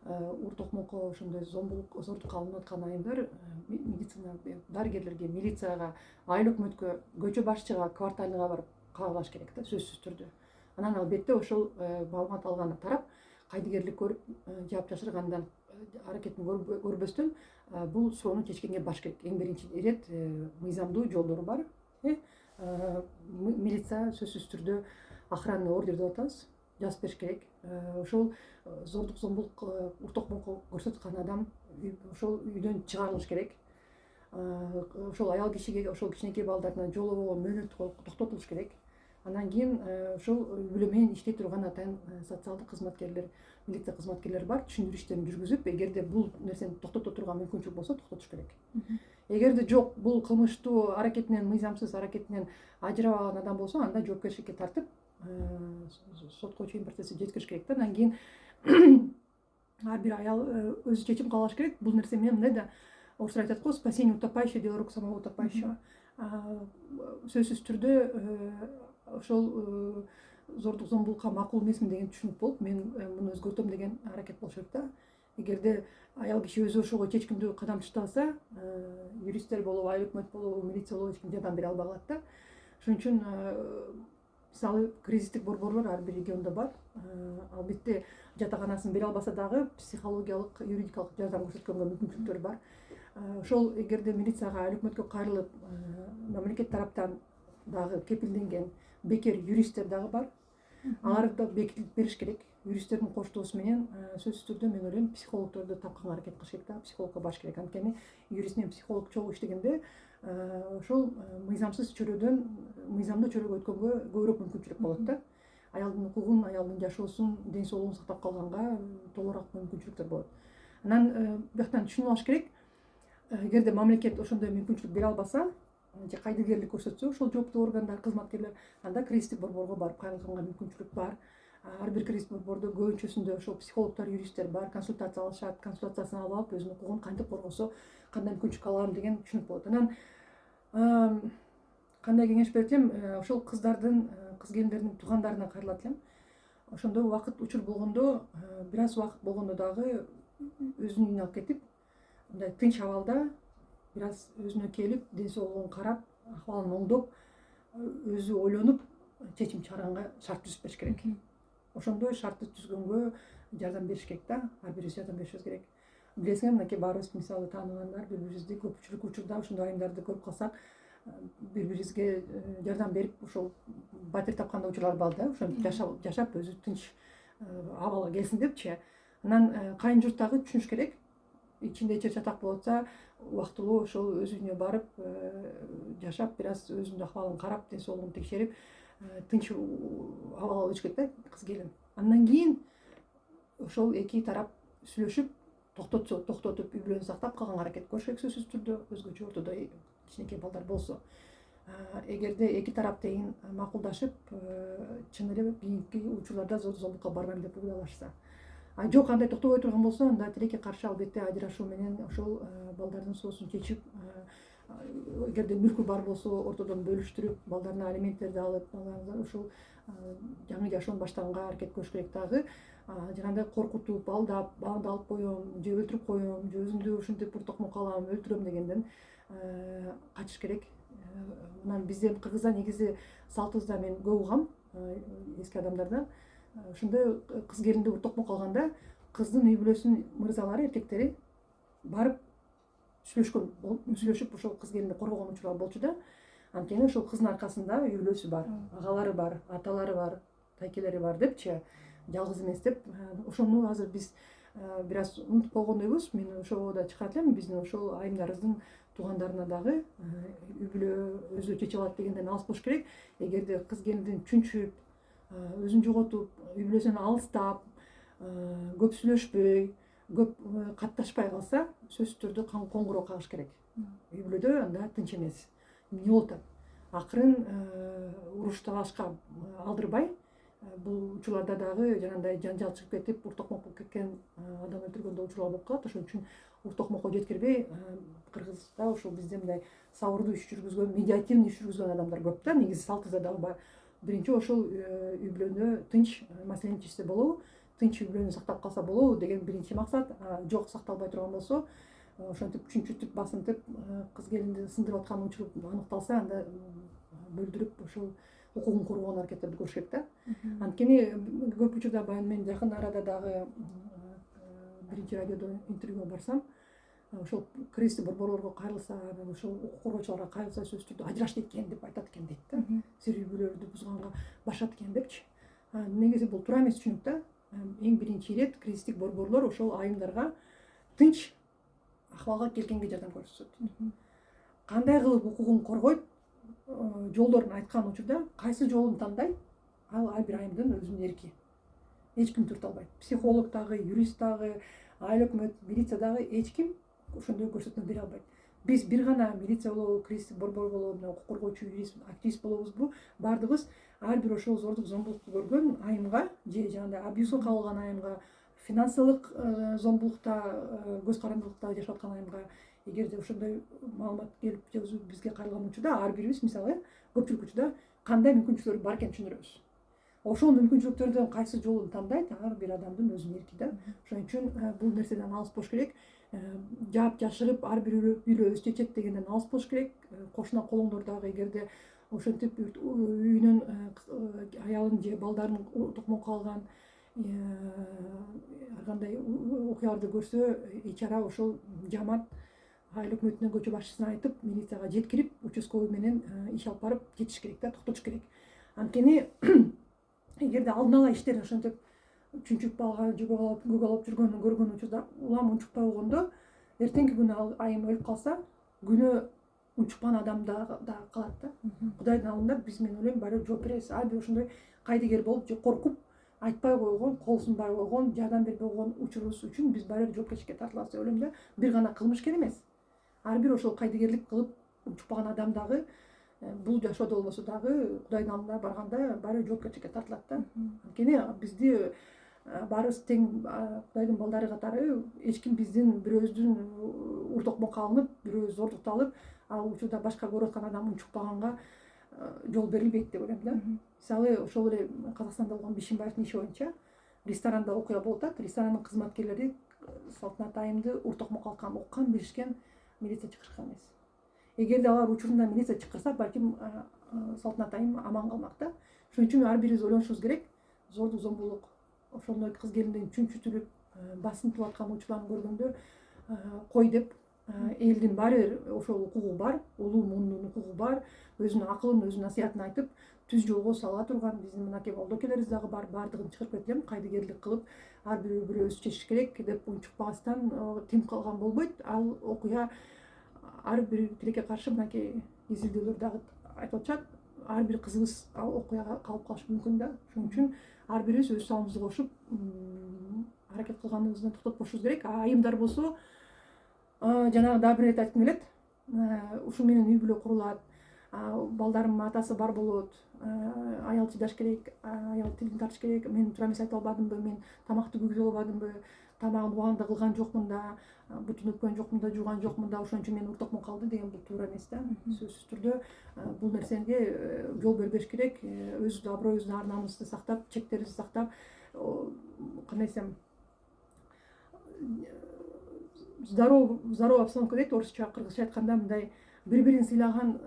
Ур токмокко, ошондой зордукка алынып аткан айымдар медицина дарыгерлерге, милицияга, айыл өкмөткө, көчө башчыга, квартальныйга барып кабарлаш керек да, сөзсүз түрдө. Анан албетте ошол маалымат алган тарап кайдыгерлик көрүп, жаап жашыргандан аракетин көрбөстөн бул суроону чечкенге баш керек. Эң биринчи ирет мыйзамдуу жолдору бар. Милиция сөзсүз түрдө охранный ордер деп атабыз, жазып бериш керек. Ошол зордук зомбулук, ур токмокко көрсөткөн адам ошол үйдөн чыгарылыш керек. Ошол аял кишиге, ошол кичинекей балдарына жолобого мөөнөт токтотулуш керек. Андан кийин ошол үй бүлө менен иштей турган атайын социалдык кызматкерлер, милиция кызматкерлери бар, түшүндүрүү иштерин жүргүзүп, эгерде бул нерсени токтото турган мүмкүнчүлүк болсо, токтотуш керек. Эгерде жок, бул кылмыштуу аракетинен, мыйзамсыз аракетинен ажырабаган адам болсо, анда жоопкерчиликке тартып, сотко чейин процессти жеткириш керек да. Андан кийин ар бир аял өзү чечим кабыл алыш керек. Бул нерсе менен мындай да, орусча айтат го, спасение утопающего, дело рук самого утопающего. Сөзсүз түрдө ошол зордук зомбулукка макул эмесмин деген түшүнүк болуп, мен муну өзгөртөм деген аракет болуш керек да. Эгерде аял киши өзү ошого чечкиндүү кадам таштабаса, юристтер болобу, айыл өкмөт болобу, милиция болобу эч ким жардам бере албай калат да. Ошон үчүн мисалы кризистик борборлор ар бир региондо бар. Албетте жатаканасын бере албаса дагы психологиялык, юридикалык жардам көрсөткөнгө мүмкүнчүлүктөр бар. Ошол эгерде милицияга, өкмөткө кайрылып, мамлекет тараптан дагы кепилденген бекер юристтер дагы бар. Аларды да бекитип бериш керек. Юристтердин коштоосу менен сөзсүз түрдө мен ойлойм психологдорду тапканга аракет кылыш керек да, психологко барыш керек. Анткени юрист менен психолог чогуу иштегенде ошол мыйзамсыз чөйрөдөн мыйзамдуу чөйрөгө өткөнгө көбүрөөк мүмкүнчүлүк болот да. Аялдын укугун, аялдын жашоосун, ден соолугун сактап калганга толугураак мүмкүнчүлүктөр болот. Анан бияктан түшүнүп алыш керек, эгерде мамлекет ошондой мүмкүнчүлүк бере албаса же кайдыгерлик көрсөтсө ошол жооптуу органдар, кызматкерлер, анда кризистик борборго барып кайрылганга мүмкүнчүлүк бар. Ар бир кризистик борбордо көбүнчөсүндө ошол психологдор, юристтер бар, консультация алышат, консультациясын алып алып өзүнүн укугун кантип коргосо кандай мүмкүнчүлүк алам деген түшүнүк болот. Анан кандай кеңеш берет элем, ошол кыздардын, кыз келиндердин туугандарына кайрылат элем. Ошондо убакыт учур болгондо, бир аз убакыт болгондо дагы өзүнүн үйүнө алып кетип, мындай тынч абалда бир аз өзүнө келип, ден соолугун карап, акыбалын оңдоп, өзү ойлонуп чечим чыгарганга шарт түзүп бериш керек. Ошондой шартты түзгөнгө жардам бериш керек да, ар бирибиз жардам беришибиз керек. Билесиңер, мынакей баарыбыз мисалы тааныгандар, бири-бирибизди көпчүлүк учурда ушундай айымдарды көрүп калсак, бири-бирибизге жардам берип, ошол батир тапкан учурлар бар да, ошентип жашап өзү тынч абалга келсин депчи. Анан кайын журт дагы түшүнүш керек. Ичинде чыр-чатак болуп атса, убактылуу ошол өз үйүнө барып жашап, бир аз өзүнүн акыбалын карап, ден соолугун текшерип, тынч абал алыш керек да кыз келин. Андан кийин ошол эки тарап сүйлөшүп, токтотуп үй бүлөнү сактап калганга аракет кылыш керек сөзсүз түрдө, өзгөчө ортодо кичинекей балдар болсо. Эгерде эки тарап тең макулдашып, чын эле кийинки учурларда зомбулукка барбайм деп уялашса. Жок, андай токтобой турган болсо, анда тилекке каршы албетте ажырашуу менен ошол балдардын соосун чечип, эгерде мүлкү бар болсо ортодон бөлүштүрүп, балдарына алименттерди алып, балдарына ошол жаңы жашоону баштаганга аракет кылыш керек дагы. Жагандай коркутуп, алдап, балыңды алып коем, же өлтүрүп коем, же өзүмдү ушинтип уртокмо кылам, өлтүрөм дегенден качыш керек. Анан бизде Кыргызда негизи салтыбызда мен көп угам эски адамдардан, ошондой кыз келинди уртокмо калганда кыздын үй бүлөсүнүн мырзалары, эркектери барып сүйлөшүп ошол кыз келинди коргогон учурлар болчу да. Анткени ошол кыздын аркасында үй бүлөсү бар, агалары бар, аталары бар, тайкелери бар депчи, жалгыз эмес деп. Ошону азыр биз бир аз унутуп койгондойбуз. Мен ошого да чакырат элем, биздин ошол айымдарыбыздын туугандарына дагы үй бүлө өзү чечип алат дегенден алыс болуш керек. Эгерде кыз келиндин чүнчүп, өзүн жоготуп, үй бүлөсүнөн алыстап, көп сүйлөшпөй, көп катташпай калса, сөзсүз түрдө коңгуроо кагыш керек. Үй бүлөдө анда тынч эмес. Эмне болуп атат? Акырын уруш талашка алдырбай, бул учурларда дагы жанагындай жанжал чыгып кетип, уртокмокко кеткен, адам өлтүргөн учурлар болуп калат. Ошон үчүн уртокмокко жеткирбей, Кыргызда ошол бизде мындай сабырдуу иш жүргүзгөн, медиативный иш жүргүзгөн адамдар көп да. Негизи салтыбызда дагы бар. Биринчи ошол үй бүлөнү тынч маселени чечсе болобу, тынч үй бүлөнү сактап калса болобу деген биринчи максат. Жок, сакталбай турган болсо, ошентип чүнчүтүп, басынтып, кыз келинди сындырып аткан учур аныкталса, анда бөлдүрүп ошол укугун коргогон аракеттерди көрүш керек да. Анткени көп учурда мен жакын арада дагы биринчи радиодо интервьюга барсам, ошол кризистик борборлорго кайрылса, ошол укук коргоочуларга кайрылса, сөзсүз түрдө ажырашты экен деп айтат экен дейт да. Силер үй бүлөлөрдү бузганга барышат экен депчи. Негизи бул туура эмес түшүнүк да. Эң биринчи ирет кризистик борборлор ошол айымдарга тынч акыбалга келгенге жардам көрсөтөт. Кандай кылып укугун коргойт, жолдорун айткан учурда кайсы жолун тандайт, ал ар бир айымдын өзүнүн эрки. Эч ким түртө албайт. Психолог дагы, юрист дагы, айыл өкмөт, милиция дагы эч ким ошондой көрсөтмө бере албайт. Биз бир гана милиция болобу, кризистик борбор болобу, укук коргоочу юрист, активист болобузбу, баардыгыбыз ар бир ошол зордук зомбулукту көргөн айымга, же жанагындай абьюзга кабылган айымга, финансылык зомбулукта, көз карандылыкта жашап аткан айымга, эгерде ошондой маалымат келип же бизге кайрылган учурда, ар бирибиз мисалы көпчүлүк учурда кандай мүмкүнчүлүктөр бар экенин түшүндүрөбүз. Ошол мүмкүнчүлүктөрдөн кайсы жолун тандайт, ар бир адамдын өзүнүн эрки да. Ошон үчүн бул нерседен алыс болуш керек. Жаап жашырып ар бир үй бүлө өз чечет дегенден алыс болуш керек. Кошуна колуңдор дагы эгерде ошентип үйүнөн аялын же балдарын токмокко алган ар кандай окуяларды көрсө ичара ошол жамаат айыл өкмөтүнө көчө башчысына айтып милицияга жеткирип участковый менен иш алып барып жетиш керек да, токтотуш керек. Анткени эгерде алдын ала иштер ошентип чүнчүк балга же көгалап жүргөнүн көргөн учурда улам унчукпай койгондо эртеңки күнү ал айым өлүп калса күнөө унчуккан адам да калат да. Кудайдын алдында биз, мен ойлойм, баары жооп беребиз. Ар бир ошондой кайдыгер болуп же коркуп айтпай койгон, кол сунбай койгон, жардам бербей койгон учурубуз үчүн биз баары бир жоопкерчиликке тартылабыз деп ойлойм да. Бир гана кылмышкер эмес. Ар бир ошол кайдыгерлик кылып унчукпаган адам дагы бул жашоодо болбосо дагы Кудайдын алдына барганда баары жоопкерчиликке тартылат да. Анткени бизди баарыбыз тең Кудайдын балдары катары, эч ким биздин бирөөбүздүн ур токмокко алынып, бирөөбүз зордукталып, ал учурда башка көрүп аткан адам унчукпаганга жол берилбейт деп ойлойм да. Мисалы, ошол эле Казакстанда болгон Бишимбаевдин иши боюнча ресторанда окуя болуп атат. Ресторанын кызматкерлери Салтанат айымды ур токмокко алткан, уккан, билишкен, милиция чакырышкан эмес. Эгерде алар учурунда милиция чакырса, балким Салтанат айым аман калмак да. Ошон үчүн ар бирибиз ойлонушубуз керек. Зордук зомбулук, ошондой кыз келиндин чүнчүтүлүп басынтылып аткан учурларын көргөндө кой деп, элдин баары бир ошол укугу бар, улуу мундун укугу бар, өзүнүн акылын, өзүнүн насыятын айтып түз жолго сала турган биздин мынакей балдокелерибиз дагы бар. Баардыгын чыгарып кетилем, кайдыгерлик кылып ар бирөөбүз чечиш керек деп унчукпастан тим калган болбойт. Ал окуя ар бир тилекке каршы мынакей изилдөөлөр дагы айтып атышат. Ар бир кызыбыз ал окуяга калып калышы мүмкүн да. Ошон үчүн ар бирибиз өз салымыбызды кошуп аракет кылганыбызды токтотпошубуз керек. Айымдар болсо жанагы дагы бир ирет айткым келет. Ушул менен үй бүлө курулат, балдарымдын атасы бар болот, аял чыдаш керек, аял тилин тартыш керек. Мен туура эмес айта албадымбы, мен тамакты күйгүзө албадымбы, тамагын убагында кылган жокмун да, бутун өпкөн жокмун да, жууган жокмун да, ошон үчүн мени ур токмокко алды деген бул туура эмес да. Сөзсүз түрдө бул нерсеге жол бербеш керек. Өз аброюбузду, ар намысыбызды сактап, чектерибизди сактап, кандай десем, здоровая обстановка дейт орусча, кыргызча айтканда, мындай бири-бирин сыйлаган,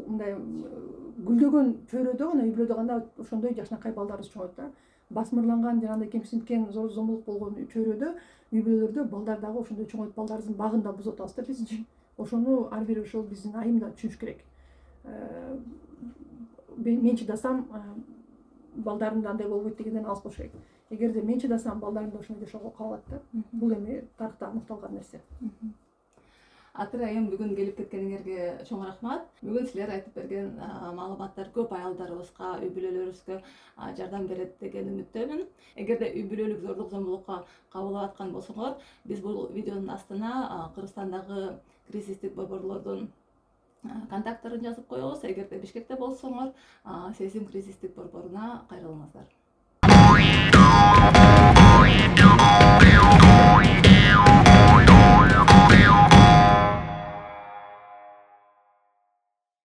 мындай гүлдөгөн чөйрөдө гана, үй бүлөдө гана ошондой жакшынакай балдарыбыз чоңойт да. Басмырланган, жанагындай кемсинткен, зордук зомбулук болгон чөйрөдө, үй бүлөлөрдө балдар дагы ошондой чоңойт. Балдарыбыздын багын да бузуп атабыз да бизчи. Ошону ар бир ошол биздин айым да түшүнүш керек. Мен чыдасам, балдарым да андай болбойт дегенден алыс болуш керек. Эгерде мен чыдасам, балдарым да ошондой жашоого кабылат да. Бул эми тарыхта аныкталган нерсе. Атыр айым, бүгүн келип кеткениңерге чоң рахмат. Бүгүн силер айтып берген маалыматтар көп аялдарыбызга, үй бүлөлөрүбүзгө жардам берет деген үмүттөмүн. Эгерде үй бүлөлүк зордук зомбулукка кабылып аткан болсоңор, биз бул видеонун астына Кыргызстандагы кризистик борборлордун контакттарын жазып коебуз. Эгерде Бишкекте болсоңор, Сезим кризистик борборуна кайрылыңыздар.